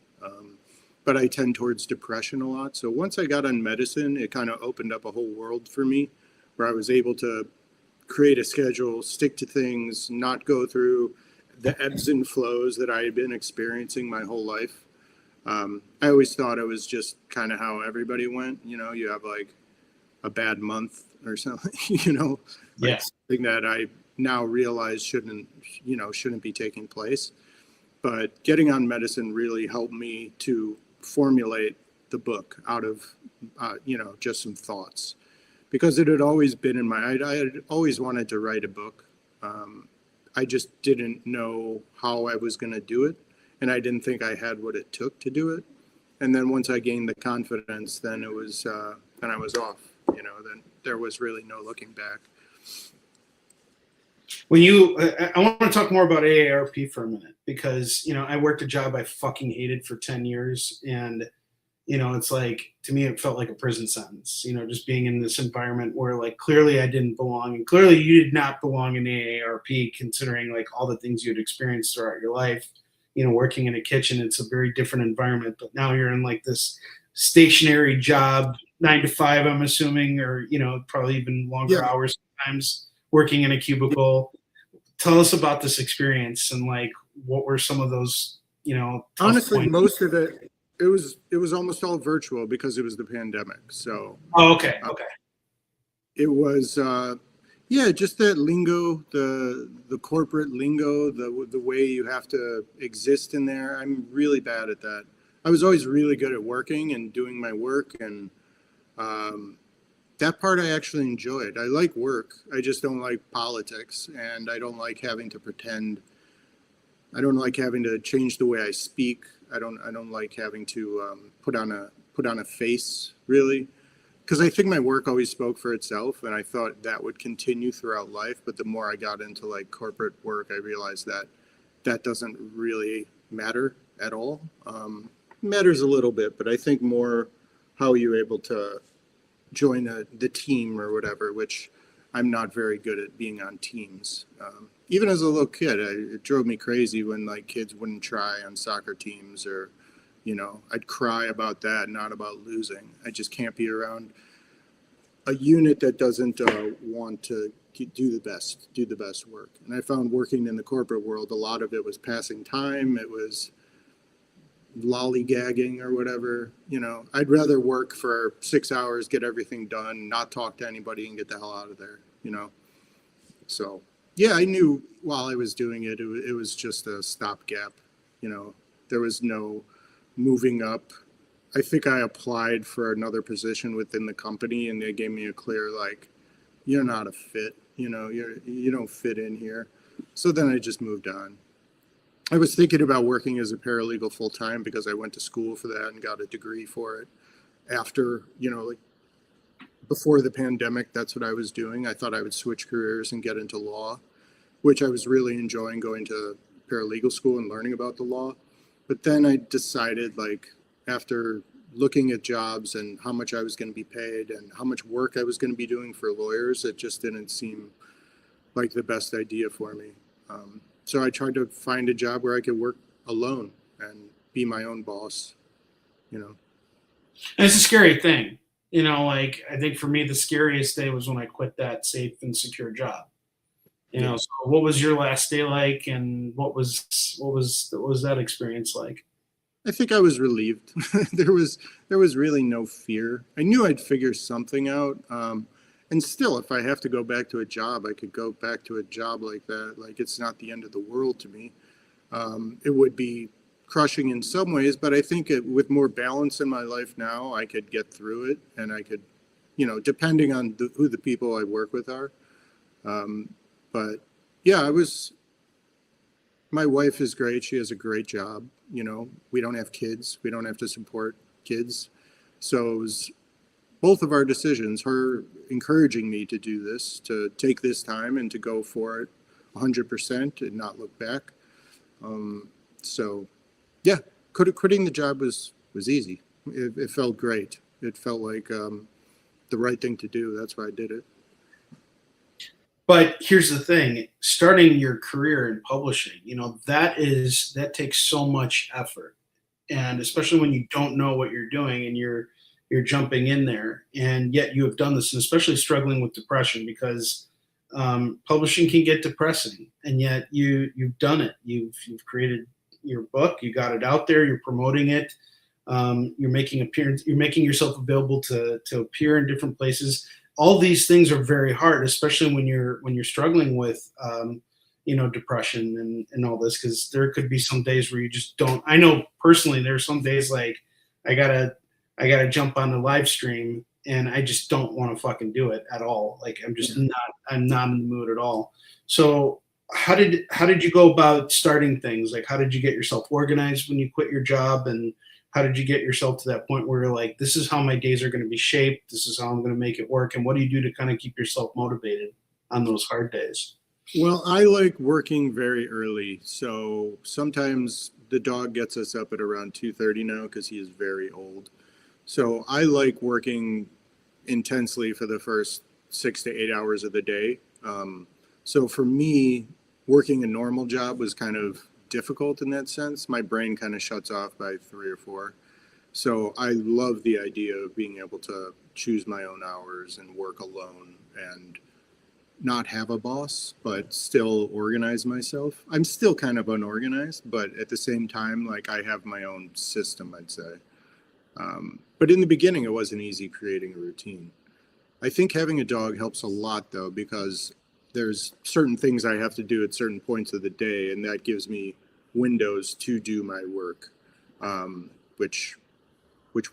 But I tend towards depression a lot. So once I got on medicine, it kind of opened up a whole world for me, where I was able to create a schedule, stick to things, not go through the ebbs and flows that I had been experiencing my whole life. I always thought it was just kind of how everybody went. You have like a bad month or something, Yeah. Something that I now realize shouldn't be taking place. But getting on medicine really helped me to formulate the book out of, just some thoughts, because it had always been in I had always wanted to write a book. I just didn't know how I was going to do it, and I didn't think I had what it took to do it. And then once I gained the confidence, then it was, then I was off. Then there was really no looking back. When I want to talk more about AARP for a minute. because, you know, I worked a job I fucking hated for 10 years. And, you know, it's like, to me, it felt like a prison sentence, you know, just being in this environment where like clearly I didn't belong. And clearly you did not belong in AARP, considering like all the things you'd experienced throughout your life. You know, working in a kitchen, it's a very different environment. But now you're in like this stationary job, 9 to 5, I'm assuming, or, you know, probably even longer hours sometimes, working in a cubicle. Tell us about this experience and like what were some of those, you know, Honestly, points? most of it was almost all virtual because it was the pandemic. So Okay. it was just that lingo, the corporate lingo, the way you have to exist in there. I'm really bad at that. I was always really good at working and doing my work, and that part I actually enjoyed. I like work. I just don't like politics, and I don't like having to pretend. I don't like having to change the way I speak. I don't like having to put on a face, really, because I think my work always spoke for itself, and I thought that would continue throughout life. But the more I got into like corporate work, I realized that doesn't really matter at all. Matters a little bit, but I think more how you're able to join the team or whatever, which I'm not very good at being on teams. Even as a little kid, it drove me crazy when like kids wouldn't try on soccer teams, or, you know, I'd cry about that, not about losing. I just can't be around a unit that doesn't want to do the best work. And I found working in the corporate world, a lot of it was passing time. It was lollygagging or whatever. You know, I'd rather work for 6 hours, get everything done, not talk to anybody, and get the hell out of there, you know? So, yeah, I knew while I was doing it, it was just a stopgap. You know, there was no moving up. I think I applied for another position within the company, and they gave me a clear, like, you're not a fit, you know, you don't fit in here. So then I just moved on. I was thinking about working as a paralegal full time because I went to school for that and got a degree for it. After, you know, like before the pandemic, that's what I was doing. I thought I would switch careers and get into law, which I was really enjoying, going to paralegal school and learning about the law. But then I decided, like, after looking at jobs and how much I was going to be paid and how much work I was going to be doing for lawyers, it just didn't seem like the best idea for me. So I tried to find a job where I could work alone and be my own boss, you know. And it's a scary thing, you know, like I think for me, the scariest day was when I quit that safe and secure job. You know, so what was your last day like, and what was that experience like? I think I was relieved. There was really no fear. I knew I'd figure something out. And still, if I have to go back to a job, I could go back to a job like that. Like, it's not the end of the world to me. It would be crushing in some ways, but I think with more balance in my life now, I could get through it, and I could, you know, depending on who the people I work with are. But yeah, my wife is great. She has a great job. You know, we don't have kids. We don't have to support kids. So it was both of our decisions, her encouraging me to do this, to take this time and to go for it 100% and not look back. So yeah, quitting the job was easy. It felt great. It felt like the right thing to do. That's why I did it. But here's the thing, starting your career in publishing, you know, that takes so much effort. And especially when you don't know what you're doing and you're jumping in there, and yet you have done this, and especially struggling with depression, because publishing can get depressing, and yet you've done it. You've created your book, you got it out there, you're promoting it, you're making yourself available to appear in different places. All these things are very hard, especially when you're struggling with you know, depression and all this, because there could be some days where you just don't. I know personally there are some days like I gotta jump on the live stream and I just don't want to fucking do it at all. Like I'm not in the mood at all. So how did you go about starting things? Like, how did you get yourself organized when you quit your job, and how did you get yourself to that point where you're like, this is how my days are going to be shaped, this is how I'm going to make it work, and what do you do to kind of keep yourself motivated on those hard days? Well, I like working very early. So sometimes the dog gets us up at around 2:30 now because he is very old. So I like working intensely for the first 6 to 8 hours of the day. So for me, working a normal job was kind of difficult in that sense. My brain kind of shuts off by 3 or 4. So I love the idea of being able to choose my own hours and work alone and not have a boss, but still organize myself. I'm still kind of unorganized, but at the same time, like I have my own system, I'd say. But in the beginning, it wasn't easy creating a routine. I think having a dog helps a lot though, because there's certain things I have to do at certain points of the day, and that gives me windows to do my work, which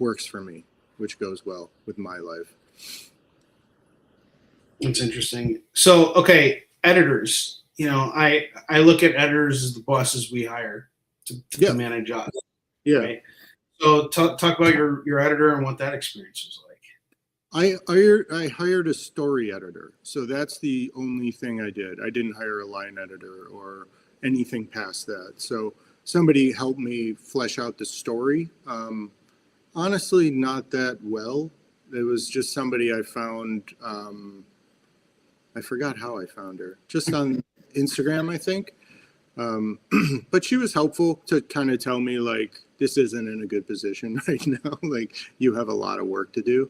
works for me, which goes well with my life. That's interesting. So, okay, editors. I look at editors as the bosses we hire to manage us. Yeah. Right? So, talk about your editor and what that experience was like. I hired a story editor, so that's the only thing I did. I didn't hire a line editor or anything past that. So somebody helped me flesh out the story. Honestly, not that well. It was just somebody I found. I forgot how I found her. Just on Instagram, I think. But she was helpful to kind of tell me, like, this isn't in a good position right now. Like, you have a lot of work to do.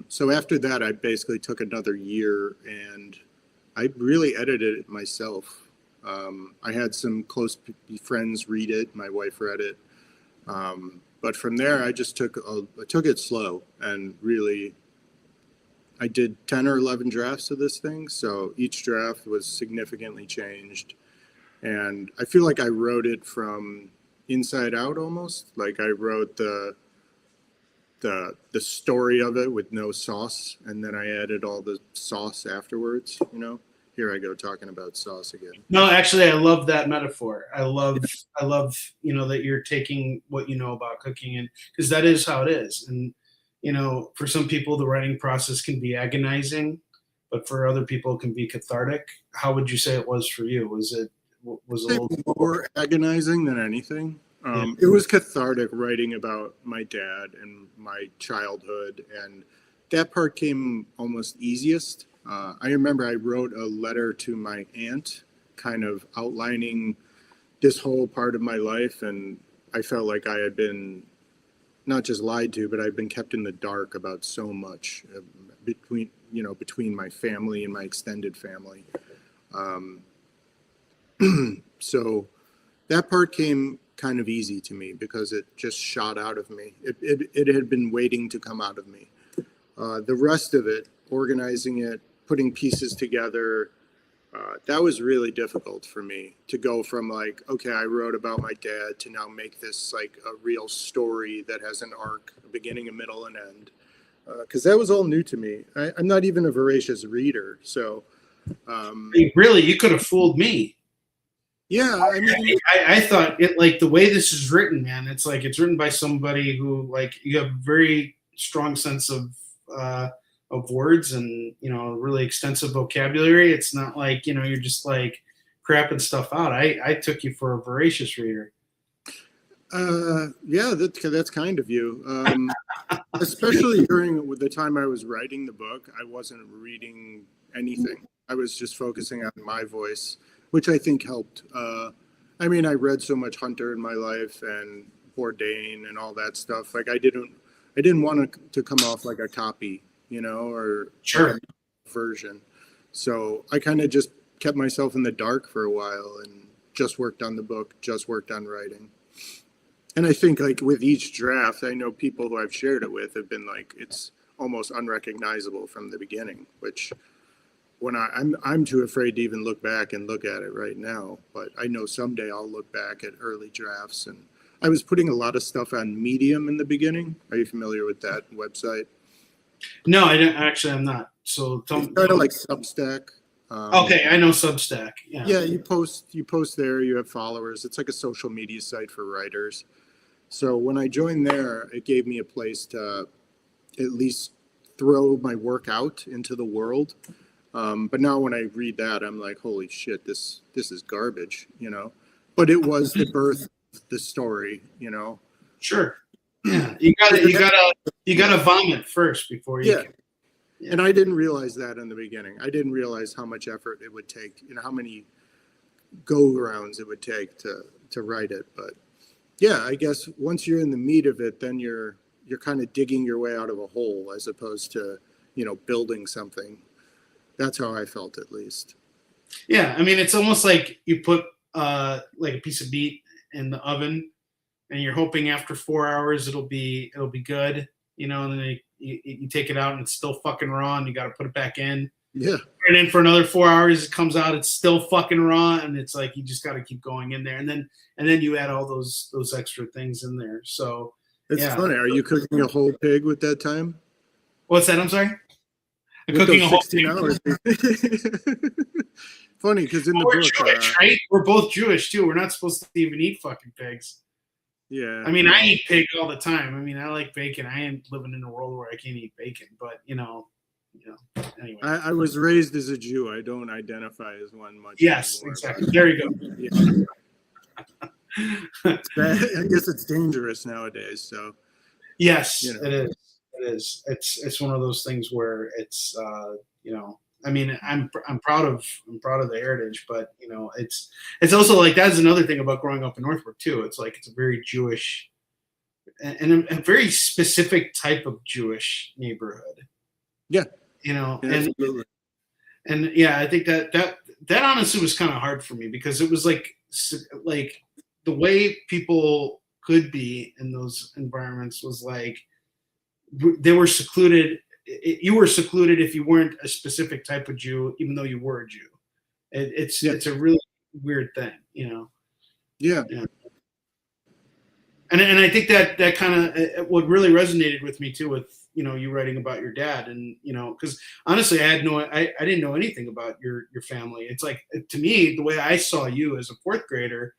So after that, I basically took another year and I really edited it myself. I had some close friends read it. My wife read it. But from there, I just took it slow and really, I did 10 or 11 drafts of this thing. So each draft was significantly changed. And I feel like I wrote it from inside out almost. Like I wrote the story of it with no sauce, and then I added all the sauce afterwards. Here I go talking about sauce again. No, actually, I love that metaphor. I love that you're taking what you know about cooking, and because that is how it is. And for some people, the writing process can be agonizing, but for other people, it can be cathartic. How would you say it was for you? Was it a little more agonizing than anything? It was cathartic writing about my dad and my childhood, and that part came almost easiest. I remember I wrote a letter to my aunt, kind of outlining this whole part of my life, and I felt like I had been not just lied to, but I've been kept in the dark about so much between my family and my extended family. So that part came kind of easy to me because it just shot out of me. It had been waiting to come out of me. The rest of it, organizing it, putting pieces together, that was really difficult for me to go from like, okay, I wrote about my dad to now make this like a real story that has an arc, a beginning, a middle, and end. Because that was all new to me. I'm not even a voracious reader, so. Really, you could have fooled me. Yeah, I mean, I thought it like the way this is written, man. It's like it's written by somebody who like you have a very strong sense of words and really extensive vocabulary. It's not like you're just like crapping stuff out. I took you for a voracious reader. Yeah, that's kind of you. Especially during the time I was writing the book, I wasn't reading anything. I was just focusing on my voice, which I think helped. I mean, I read so much Hunter in my life and Bourdain and all that stuff. Like I didn't want to come off like a copy, or sure like a version. So I kind of just kept myself in the dark for a while and just worked on the book, just worked on writing. And I think like with each draft, I know people who I've shared it with have been like, it's almost unrecognizable from the beginning, which when I'm too afraid to even look back and look at it right now, but I know someday I'll look back at early drafts. And I was putting a lot of stuff on Medium in the beginning. Are you familiar with that website? No, I don't actually. I'm not. So it's kind of like Substack. Okay, I know Substack. Yeah, you post there. You have followers. It's like a social media site for writers. So when I joined there, it gave me a place to at least throw my work out into the world. But now when I read that, I'm like, holy shit, this is garbage, you know. But it was the birth of the story, you know. Sure. Yeah. You gotta vomit first before you can. Yeah. And I didn't realize that in the beginning. I didn't realize how much effort it would take, you know, how many go-rounds it would take to write it. But yeah, I guess once you're in the meat of it, then you're kind of digging your way out of a hole as opposed to, you know, building something. That's how I felt, at least. Yeah, I mean, it's almost like you put like a piece of meat in the oven, and you're hoping after 4 hours it'll be good, you know, and then you take it out and it's still fucking raw, and you got to put it back in. Yeah. And then for another 4 hours, it comes out, it's still fucking raw, and it's like you just got to keep going in there, and then you add all those extra things in there. So it's funny. Are you cooking a whole pig with that time? What's that? I'm sorry. Cooking a whole 16 hours. Funny, because in the book, Jewish, right? We're both Jewish too. We're not supposed to even eat fucking pigs. Yeah. I mean, I eat pig all the time. I mean, I like bacon. I ain't living in a world where I can't eat bacon, but you know. Anyway. I was raised as a Jew. I don't identify as one much. Yes, anymore, exactly. There you go. Yeah. I guess it's dangerous nowadays. So. Yes, you know. It is. It is. It's one of those things where it's you know. I mean, I'm proud of the heritage, but you know, it's also like that's another thing about growing up in Northbrook too. It's like it's a very Jewish and a very specific type of Jewish neighborhood. Yeah, you know, absolutely. And yeah, I think that honestly was kind of hard for me because it was like the way people could be in those environments was like they were secluded. You were secluded if you weren't a specific type of Jew, even though you were a Jew. It's a really weird thing, you know. Yeah. And I think that kind of what really resonated with me too, with you know you writing about your dad, and you know because honestly I didn't know anything about your family. It's like to me the way I saw you as a fourth grader,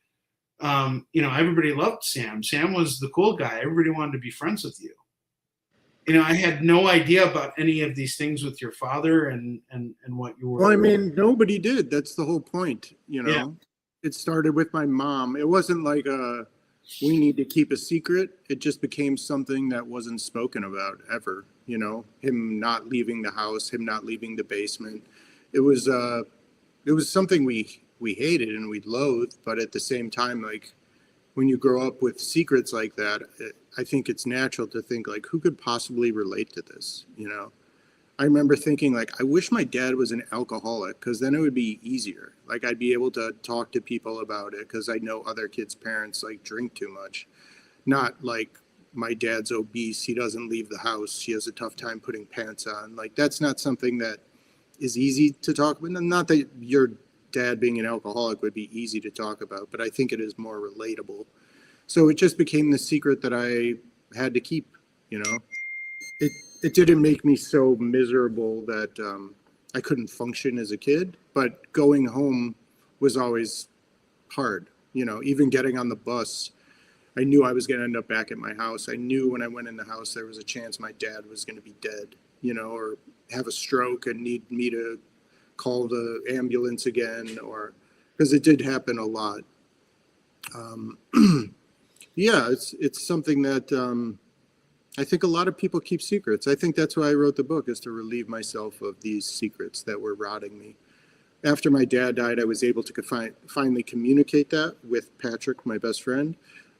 you know everybody loved Sam. Sam was the cool guy. Everybody wanted to be friends with you. You know, I had no idea about any of these things with your father and what you were. Well, I mean, nobody did. That's the whole point. You know, Yeah. It started with my mom. It wasn't like we need to keep a secret. It just became something that wasn't spoken about ever. You know, him not leaving the house, him not leaving the basement. It was something we hated and we loathed, but at the same time, like when you grow up with secrets like that, I think it's natural to think like, who could possibly relate to this? You know, I remember thinking like, I wish my dad was an alcoholic because then it would be easier. Like I'd be able to talk to people about it because I know other kids' parents like drink too much. Not like my dad's obese. He doesn't leave the house. He has a tough time putting pants on. Like that's not something that is easy to talk about. Not that your dad being an alcoholic would be easy to talk about, but I think it is more relatable. So it just became the secret that I had to keep, you know. It didn't make me so miserable that I couldn't function as a kid, but going home was always hard. You know, even getting on the bus, I knew I was going to end up back at my house. I knew when I went in the house there was a chance my dad was going to be dead, you know, or have a stroke and need me to call the ambulance again, or because it did happen a lot. Yeah, it's something that I think a lot of people keep secrets. I think that's why I wrote the book, is to relieve myself of these secrets that were rotting me. After my dad died, I was able to finally communicate that with Patrick, my best friend,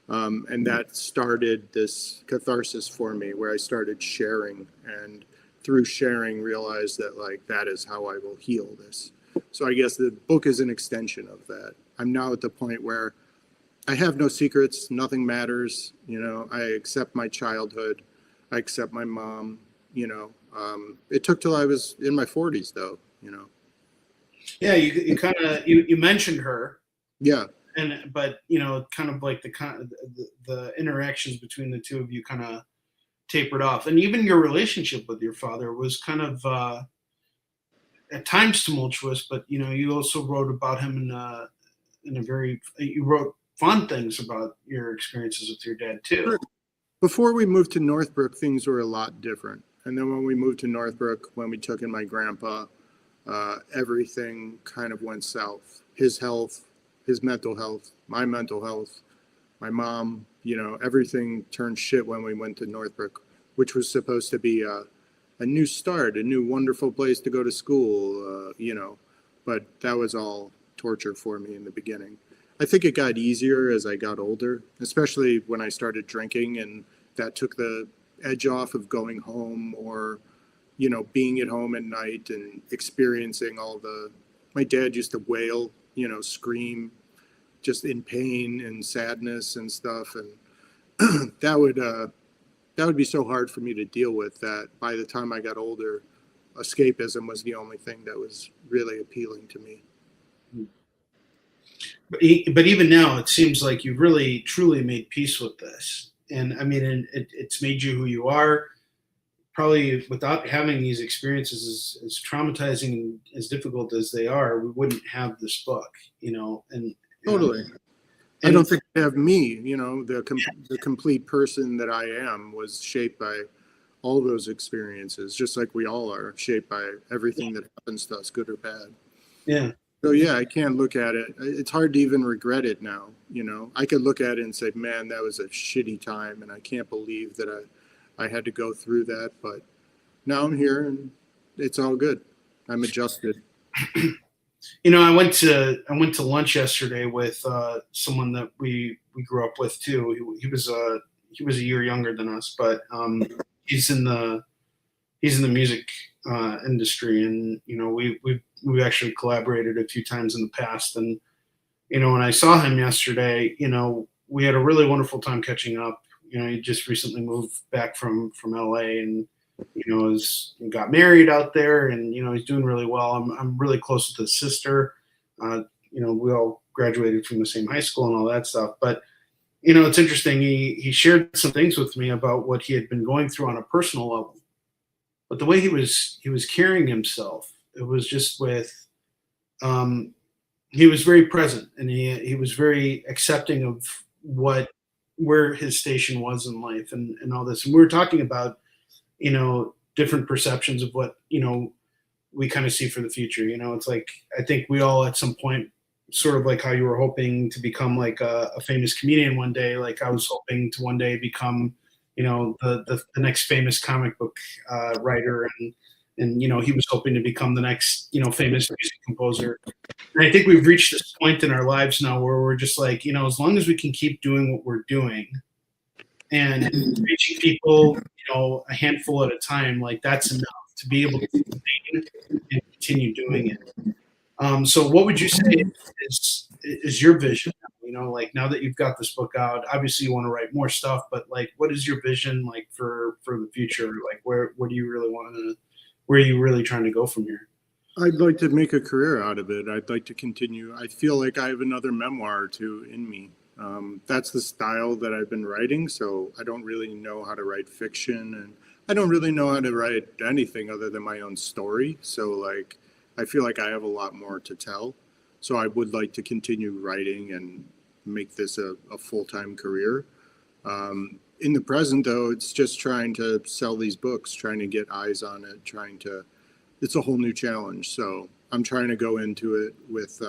and that started this catharsis for me, where I started sharing, and through sharing realized that like that is how I will heal this. So I guess the book is an extension of that. I'm now at the point where I have no secrets. Nothing matters. You know, I accept my childhood. I accept my mom. You know, it took till I was in my 40s, though. You know. Yeah, you kind of you mentioned her. Yeah. But you know, kind of like the interactions between the two of you kind of tapered off, and even your relationship with your father was kind of at times tumultuous. But you know, you also wrote about him you wrote fun things about your experiences with your dad too. Sure. Before we moved to Northbrook, things were a lot different. And then when we moved to Northbrook, when we took in my grandpa, everything kind of went south. His health, his mental health, my mental health, my mom, everything turned shit when we went to Northbrook, which was supposed to be a new start, a new wonderful place to go to school, but that was all torture for me in the beginning. I think it got easier as I got older, especially when I started drinking, and that took the edge off of going home or, being at home at night and experiencing my dad used to wail, scream just in pain and sadness and stuff. And that would be so hard for me to deal with that by the time I got older, escapism was the only thing that was really appealing to me. But even now, it seems like you've really, truly made peace with this. And I mean, it's made you who you are. Probably without having these experiences as traumatizing and as difficult as they are, we wouldn't have this book, and totally. I don't think I have me, the complete person that I am was shaped by all those experiences, just like we all are shaped by everything that happens to us, good or bad. Yeah. So yeah, I can't look at it. It's hard to even regret it now. I could look at it and say, man, that was a shitty time. And I can't believe that I had to go through that, but now I'm here and it's all good. I'm adjusted. I went to lunch yesterday with someone that we grew up with too. He was a year younger than us, but he's in the music industry, and we've actually collaborated a few times in the past. And when I saw him yesterday, we had a really wonderful time catching up. He just recently moved back from LA, and got married out there, and he's doing really well. I'm really close with his sister. We all graduated from the same high school and all that stuff. But it's interesting. He shared some things with me about what he had been going through on a personal level. But the way he was carrying himself, it was just with he was very present, and he was very accepting of where his station was in life and all this. And we were talking about, different perceptions of what, we kind of see for the future. It's like, I think we all at some point, sort of like how you were hoping to become like a famous comedian one day, like I was hoping to one day become, the next famous comic book writer. And he was hoping to become the next, famous music composer. And I think we've reached this point in our lives now where we're just like, as long as we can keep doing what we're doing and reaching people, a handful at a time, like that's enough to be able to sustain and continue doing it. So what would you say is your vision? Like now that you've got this book out, obviously you want to write more stuff, but like, what is your vision like for the future? Like where do you really want to, where are you really trying to go from here? I'd like to make a career out of it. I'd like to continue. I feel like I have another memoir or two in me. That's the style that I've been writing, so I don't really know how to write fiction, and I don't really know how to write anything other than my own story. So like, I feel like I have a lot more to tell. So I would like to continue writing and make this a full-time career. In the present, though, it's just trying to sell these books, trying to get eyes on it, it's a whole new challenge. So I'm trying to go into it with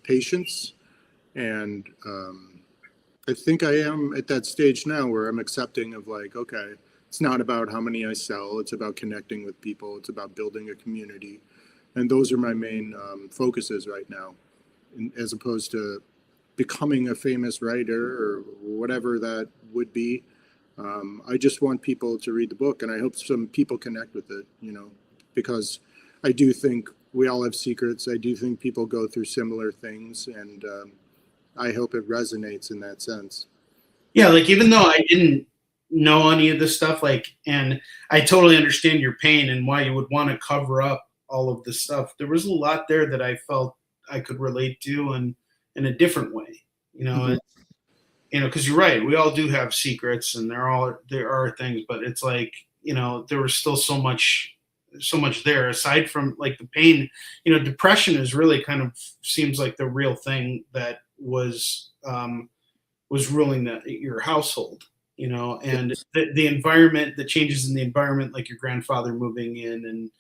patience. And I think I am at that stage now where I'm accepting of like, okay, it's not about how many I sell. It's about connecting with people. It's about building a community. And those are my main focuses right now, as opposed to becoming a famous writer or whatever that would be. I just want people to read the book, and I hope some people connect with it, because I do think we all have secrets. I do think people go through similar things, and I hope it resonates in that sense. Yeah, like even though I didn't know any of this stuff, like, and I totally understand your pain and why you would want to cover up all of this stuff. There was a lot there that I felt I could relate to, and in a different way, Mm-hmm. Because you're right, we all do have secrets, and there are things, but it's like, there was still so much there aside from like the pain. Depression is really kind of seems like the real thing that was ruling your household, and the environment, the changes in the environment, like your grandfather moving in, and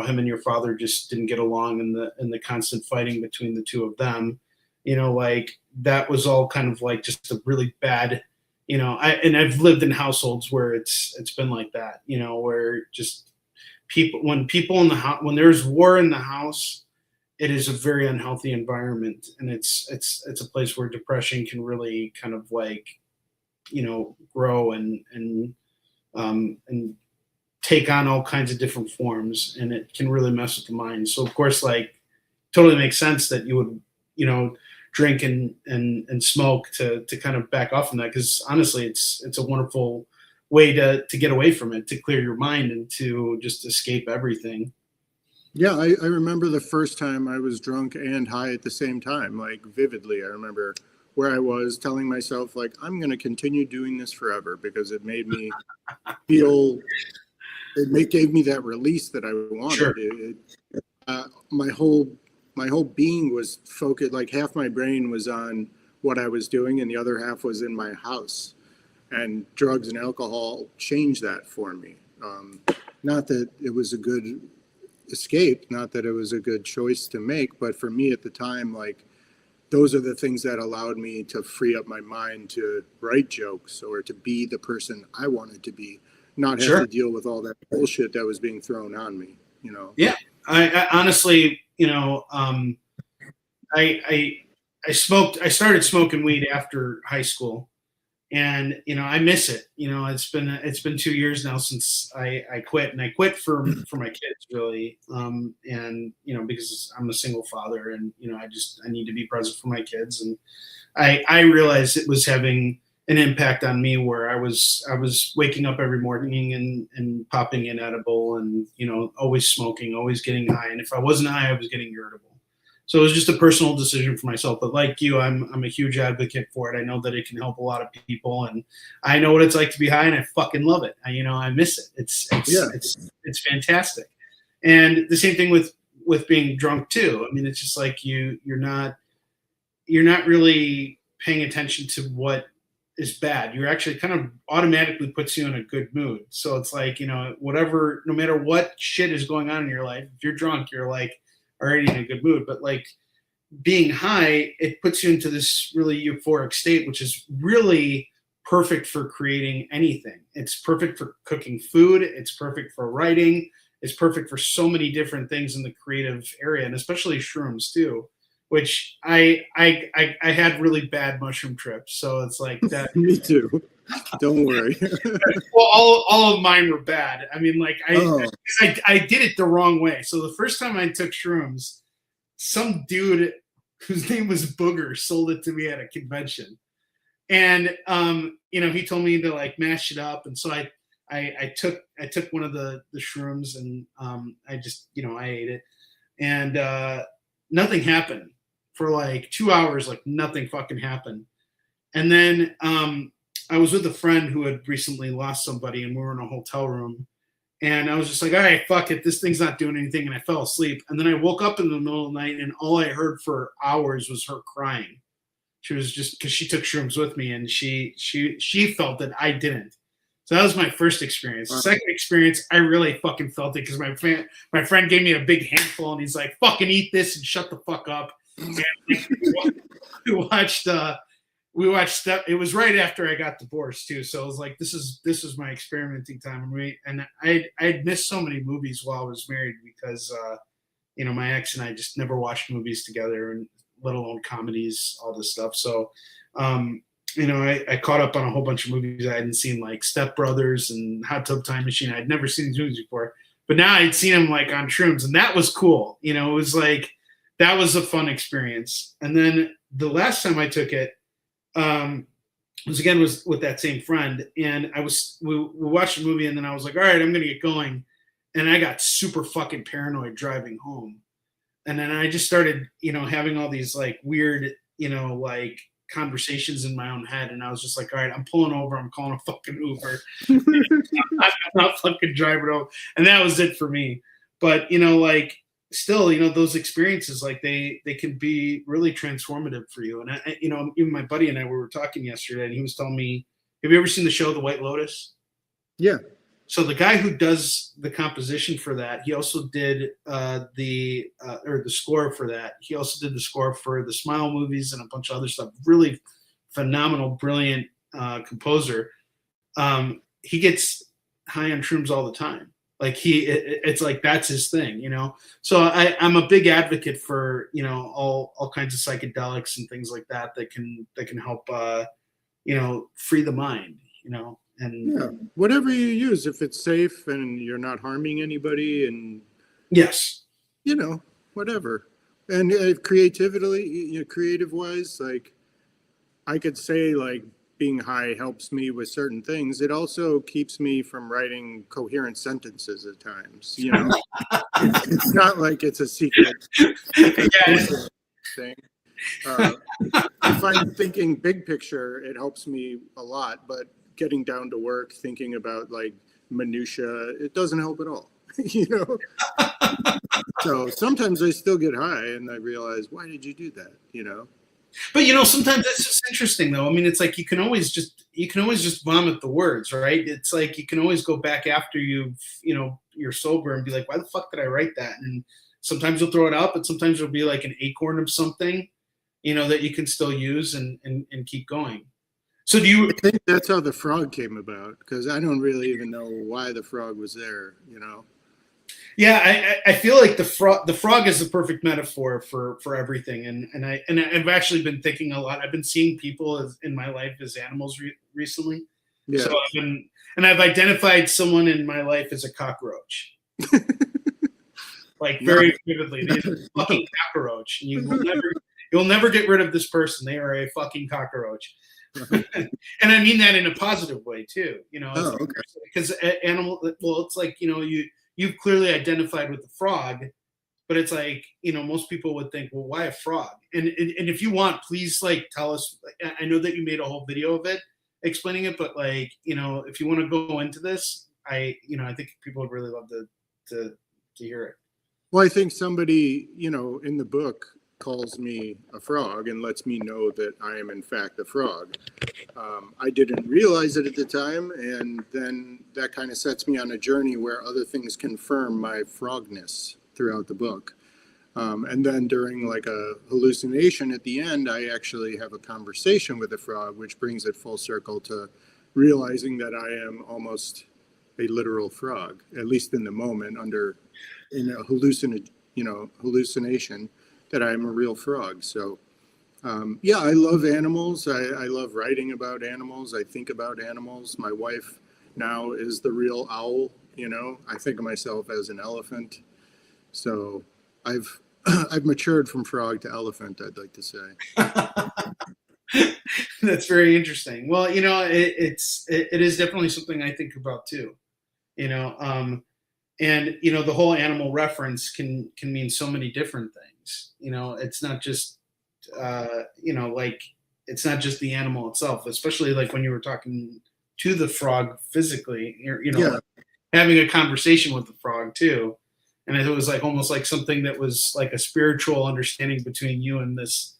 how him and your father just didn't get along, and the constant fighting between the two of them, like that was all kind of like just a really bad, I've lived in households where it's been like that, where just people in the house, when there's war in the house, it is a very unhealthy environment, and it's a place where depression can really kind of like, grow and take on all kinds of different forms, and it can really mess with the mind. So of course, like, totally makes sense that you would, drink and smoke to kind of back off from that, because honestly, it's a wonderful way to get away from it, to clear your mind and to just escape everything. Yeah, I remember the first time I was drunk and high at the same time, like vividly. I remember where I was telling myself, like, I'm going to continue doing this forever, because it made me feel, gave me that release that I wanted. Sure. My whole being was focused, like half my brain was on what I was doing and the other half was in my house. And drugs and alcohol changed that for me. Not that it was a good escape, not that it was a good choice to make, but for me at the time, like, those are the things that allowed me to free up my mind to write jokes or to be the person I wanted to be, not have to deal with all that bullshit that was being thrown on me, Yeah, I honestly, I started smoking weed after high school, and I miss it. It's been 2 years now since I quit, and I quit for my kids, really, and because I'm a single father, and I need to be present for my kids, and I realized it was having an impact on me, where I was waking up every morning and popping an edible, and always smoking, always getting high, and if I wasn't high, I was getting irritable. So it was just a personal decision for myself. But like you, I'm a huge advocate for it. I know that it can help a lot of people, and I know what it's like to be high, and I fucking love it. I miss it. It's fantastic. And the same thing with being drunk too. I mean, it's just like you're not really paying attention to what is bad. You're actually kind of automatically puts you in a good mood. So it's like, whatever, no matter what shit is going on in your life, if you're drunk, you're like already in a good mood. But like being high, it puts you into this really euphoric state, which is really perfect for creating anything. It's perfect for cooking food. It's perfect for writing. It's perfect for so many different things in the creative area, and especially shrooms too, which I had really bad mushroom trips. So it's like that. Me too. Don't worry. Well, all of mine were bad. I mean, like I did it the wrong way. So the first time I took shrooms, some dude whose name was Booger sold it to me at a convention, and he told me to like mash it up, and so I took one of the shrooms, and I just I ate it, and nothing happened for like 2 hours. Like nothing fucking happened, and then I was with a friend who had recently lost somebody, and we were in a hotel room, and I was just like, all right, fuck it, this thing's not doing anything, and I fell asleep. And then I woke up in the middle of the night, and all I heard for hours was her crying. She was just, because she took shrooms with me, and she felt that I didn't. So that was my first experience. The second experience, I really fucking felt it, because my friend gave me a big handful, and he's like, fucking eat this and shut the fuck up. And we watched that. It was right after I got divorced too, so I was like, this was my experimenting time, and I'd missed so many movies while I was married, because my ex and I just never watched movies together, and let alone comedies, all this stuff. So I caught up on a whole bunch of movies I hadn't seen, like Step Brothers and Hot Tub Time Machine. I'd never seen these movies before, but now I'd seen them like on shrooms, and that was cool. It was like, that was a fun experience. And then the last time I took it, was with that same friend, and we watched a movie, and then I was like, all right, I'm gonna get going, and I got super fucking paranoid driving home, and then I just started having all these like weird like conversations in my own head, and I was just like, all right, I'm pulling over, I'm calling a fucking Uber. I'm not fucking driving over. And that was it for me. But like still, those experiences, like they can be really transformative for you. And I, even my buddy and I, we were talking yesterday, and he was telling me, have you ever seen the show The White Lotus? Yeah. So the guy who does the composition for that, he also did the score for that. He also did the score for the Smile movies and a bunch of other stuff. Really phenomenal, brilliant composer. He gets high on shrooms all the time. Like it's like that's his thing, you know. So I'm a big advocate for, you know, all kinds of psychedelics and things like that can help you know, free the mind, you know. And yeah, whatever you use, if it's safe and you're not harming anybody, and yes, you know, whatever. And creatively, you know, creative wise, like I could say like being high helps me with certain things. It also keeps me from writing coherent sentences at times, you know. It's not like it's a secret thing. If I'm thinking big picture, it helps me a lot, but getting down to work, thinking about like minutia, it doesn't help at all, you know? So sometimes I still get high and I realize, why did you do that? You know? But you know, sometimes it's just interesting though. I mean, it's like you can always just vomit the words, right? It's like you can always go back after you're sober and be like, why the fuck did I write that? And sometimes you'll throw it out, but sometimes it'll be like an acorn of something, you know, that you can still use and keep going. So I think that's how the frog came about, because I don't really even know why the frog was there, you know? Yeah, I feel like the frog is the perfect metaphor for everything, and I've actually been thinking a lot. I've been seeing people in my life as animals recently. Yeah. So I've identified someone in my life as a cockroach, like very vividly. They're a fucking cockroach. You'll never get rid of this person. They are a fucking cockroach. And I mean that in a positive way too, you know, because animal. Well, it's like, you know, you've clearly identified with the frog, but it's like, you know, most people would think, well, why a frog? And if you want, please like tell us. I know that you made a whole video of it explaining it, but like, you know, if you want to go into this, I think people would really love to hear it. Well, I think somebody, you know, in the book calls me a frog and lets me know that I am in fact a frog. I didn't realize it at the time, and then that kind of sets me on a journey where other things confirm my frogness throughout the book. And then during like a hallucination at the end, I actually have a conversation with a frog, which brings it full circle to realizing that I am almost a literal frog, at least in the moment, in a hallucination, that I'm a real frog. So yeah, I love animals. I love writing about animals. I think about animals. My wife now is the real owl, you know. I think of myself as an elephant. So I've matured from frog to elephant, I'd like to say. That's very interesting. Well, you know, it is definitely something I think about too, you know. And you know, the whole animal reference can mean so many different things. You know, it's not just you know, like it's not just the animal itself, especially like when you were talking to the frog physically, you know, like having a conversation with the frog too. And it was like almost like something that was like a spiritual understanding between you and this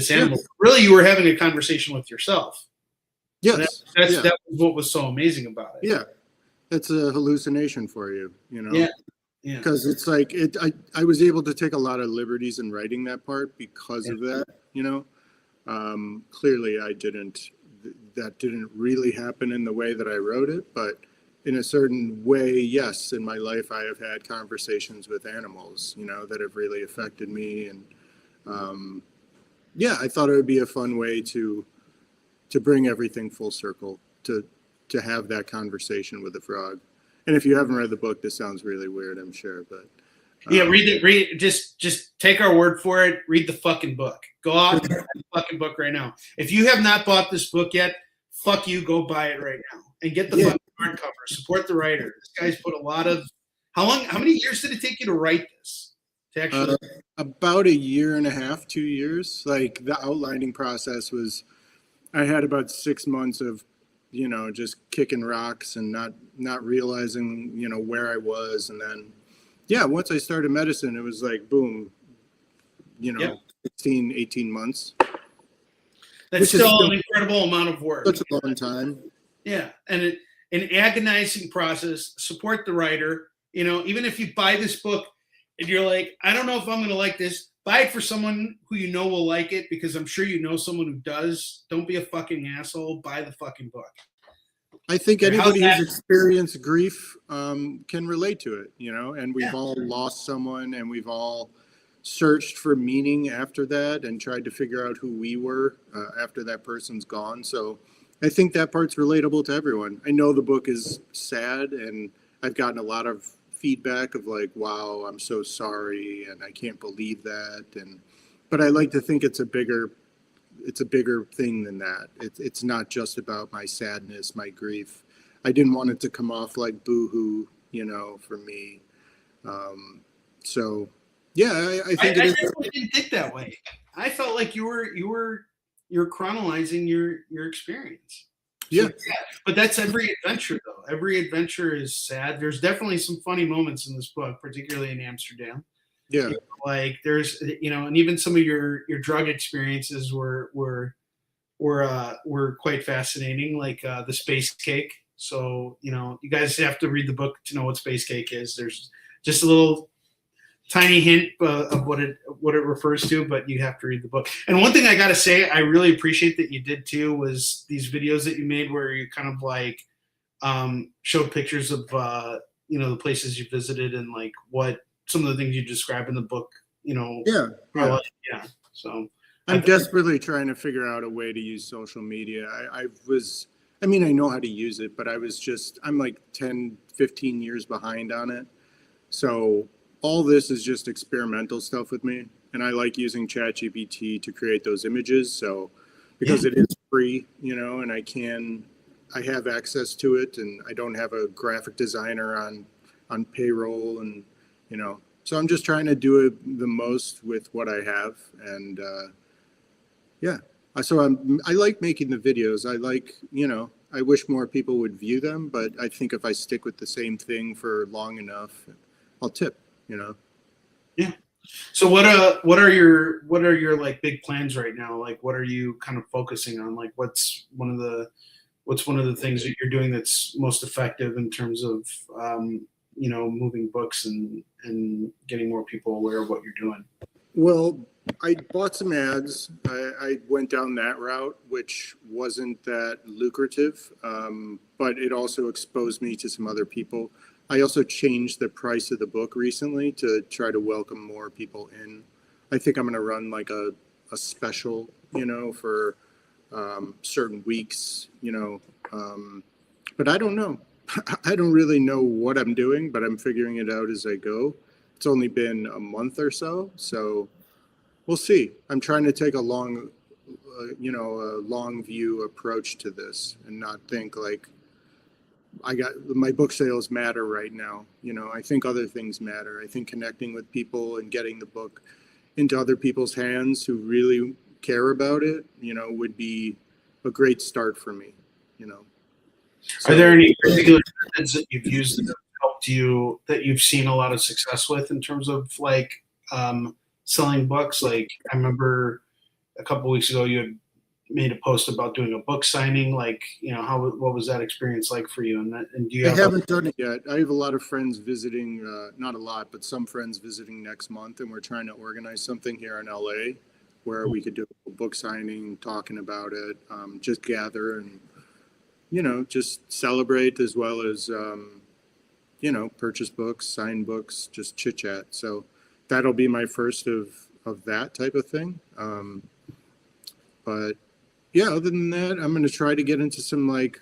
animal. Yeah. Really, you were having a conversation with yourself. Yes. That was what was so amazing about it. Yeah. It's a hallucination for you, you know? Yeah. Yeah. Because it's like I was able to take a lot of liberties in writing that part because of that, you know. Clearly that didn't really happen in the way that I wrote it, but in a certain way, yes, in my life I have had conversations with animals, you know, that have really affected me. And yeah, I thought it would be a fun way to bring everything full circle, to have that conversation with the frog. And if you haven't read the book, this sounds really weird, I'm sure, but yeah, read just take our word for it. Read the fucking book. Go out and read the fucking book right now. If you have not bought this book yet, fuck you, go buy it right now and get the fucking hardcover. Support the writer. This guy's put a lot of how many years did it take you to write this? To actually about 1.5 years, 2 years. Like the outlining process was, I had about 6 months of, you know, just kicking rocks and not realizing, you know, where I was. And then, yeah, once I started medicine, it was like, boom, you know, 16, 18 months. That's still an incredible amount of work. That's a long time. Yeah. And an agonizing process. Support the writer. Even if you buy this book and you're like, I don't know if I'm going to like this, buy it for someone who you know will like it, because I'm sure you know someone who does. Don't be a fucking asshole. Buy the fucking book. I think anybody who's experienced grief can relate to it, and we've all lost someone, and we've all searched for meaning after that and tried to figure out who we were after that person's gone. So I think that part's relatable to everyone. I know the book is sad, and I've gotten a lot of feedback of like, wow, I'm so sorry, and I can't believe that. But I like to think it's a bigger thing than that. It's not just about my sadness, my grief. I didn't want it to come off like boohoo, for me. So yeah, I think I definitely didn't think that way. I felt like you're chronicling your experience. Yeah. But that's every adventure, though. Every adventure is sad. There's definitely some funny moments in this book, particularly in Amsterdam. Yeah. Like there's, and even some of your drug experiences were quite fascinating, like the space cake. So, you guys have to read the book to know what space cake is. There's just a little tiny hint of what it refers to, but you have to read the book. And one thing I got to say, I really appreciate that you did too, was these videos that you made where you kind of like showed pictures of the places you visited and like what some of the things you describe in the book. Yeah. So I'm desperately trying to figure out a way to use social media. I know how to use it, but I'm like 10, 15 years behind on it. So all this is just experimental stuff with me, and I like using ChatGPT to create those images. So because it is free, and I have access to it, and I don't have a graphic designer on payroll, and so I'm just trying to do it the most with what I have, and so I like making the videos. I like, I wish more people would view them, but I think if I stick with the same thing for long enough, I'll tip. Yeah. So what are your like big plans right now? Like, what are you kind of focusing on? Like, what's one of the things that you're doing that's most effective in terms of moving books and getting more people aware of what you're doing? Well, I bought some ads. I went down that route, which wasn't that lucrative, but it also exposed me to some other people. I also changed the price of the book recently to try to welcome more people in. I think I'm going to run like a special, for certain weeks, but I don't know. I don't really know what I'm doing, but I'm figuring it out as I go. It's only been a month or so, so we'll see. I'm trying to take a long view approach to this and not think like, my book sales matter right now. I think other things matter. I think connecting with people and getting the book into other people's hands who really care about it, would be a great start for me, So, are there any particular methods that you've used that have helped you, that you've seen a lot of success with in terms of like selling books? Like I remember a couple of weeks ago you had made a post about doing a book signing. Like, what was that experience like for you? And do you have? I haven't done it yet. I have a lot of friends visiting, not a lot, but some friends visiting next month, and we're trying to organize something here in LA where we could do a book signing, talking about it, just gather and, just celebrate as well as, purchase books, sign books, just chit chat. So that'll be my first of that type of thing. But yeah, other than that, I'm going to try to get into some like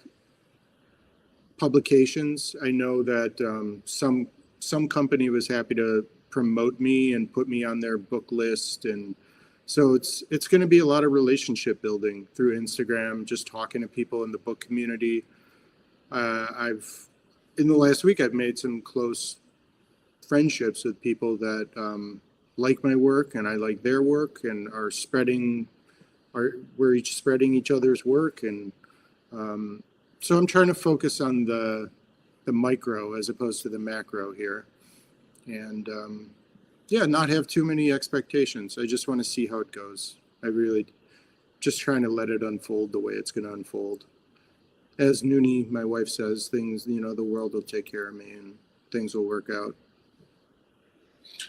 publications. I know that some company was happy to promote me and put me on their book list, and so it's going to be a lot of relationship building through Instagram, just talking to people in the book community. In the last week, I've made some close friendships with people that like my work and I like their work, and we're each spreading each other's work, and so I'm trying to focus on the micro as opposed to the macro here, and not have too many expectations. I just want to see how it goes. I really just trying to let it unfold the way it's going to unfold. as Noonie, my wife, says, things, the world will take care of me and things will work out.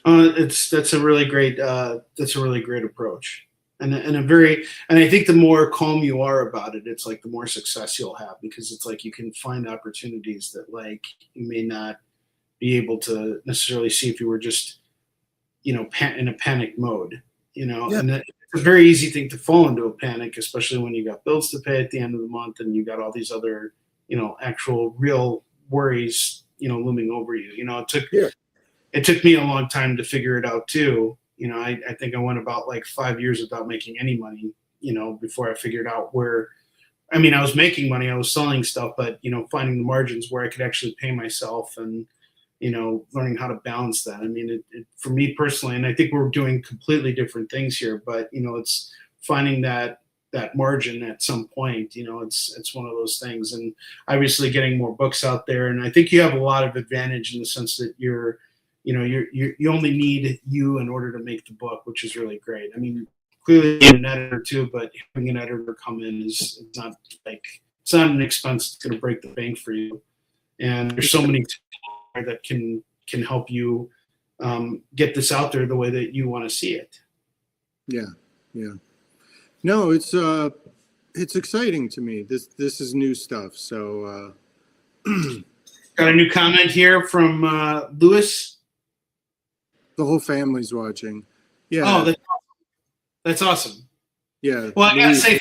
That's a really great approach, and I think the more calm you are about it, it's like the more success you'll have, because it's like you can find opportunities that like you may not be able to necessarily see if you were just in a panic mode, Yeah. and it's a very easy thing to fall into a panic, especially when you got bills to pay at the end of the month and you got all these other actual real worries looming over you. It took me a long time to figure it out too. I think I went about like 5 years without making any money, before I figured out where, I was making money, I was selling stuff, but, finding the margins where I could actually pay myself and, learning how to balance that. For me personally, and I think we're doing completely different things here, but, it's finding that margin at some point. It's one of those things, and obviously getting more books out there. And I think you have a lot of advantage in the sense that you only need you in order to make the book, which is really great. Clearly you need an editor too, but having an editor come in it's not an expense that's going to break the bank for you. And there's so many people that can help you get this out there the way that you want to see it. Yeah. No, it's exciting to me. This is new stuff. So got a new comment here from Lewis. The whole family's watching. Yeah. Oh, that's awesome. Yeah. Well, I gotta say,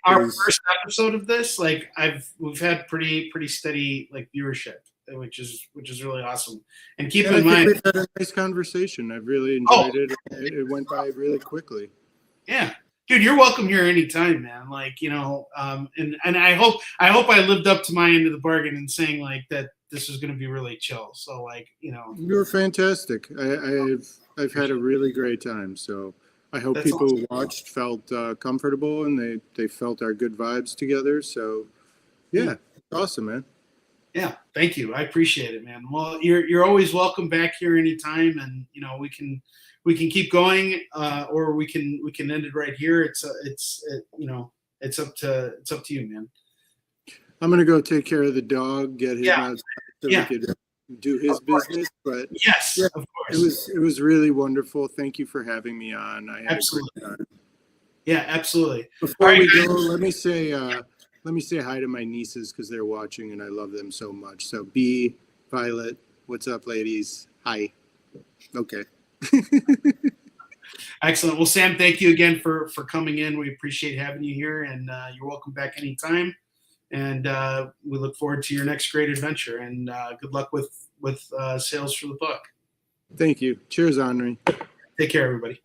our first episode of this, we've had pretty steady viewership, which is really awesome. And keep in mind, we've had a nice conversation. I've really enjoyed it. It went by really quickly. Yeah, dude, you're welcome here anytime, man. And I hope I lived up to my end of the bargain in saying that this was going to be really chill. So you were fantastic. I've had a really great time. So I hope people who watched felt comfortable and they felt our good vibes together. So yeah, awesome, man. Yeah, thank you. I appreciate it, man. Well, you're always welcome back here anytime, and we can keep going, or we can end it right here. It's up to you, man. I'm gonna go take care of the dog, get him outside so we could do his business. But yes, yeah, of course. It was really wonderful. Thank you for having me on. I had absolutely. A great time. Yeah, absolutely. Before we go, let me say hi to my nieces because they're watching and I love them so much. So B, Violet, what's up, ladies? Hi. Okay. Excellent. Well, Sam, thank you again for coming in. We appreciate having you here, and you're welcome back anytime. And we look forward to your next great adventure. And good luck with sales for the book. Thank you. Cheers, Onrie. Take care, everybody.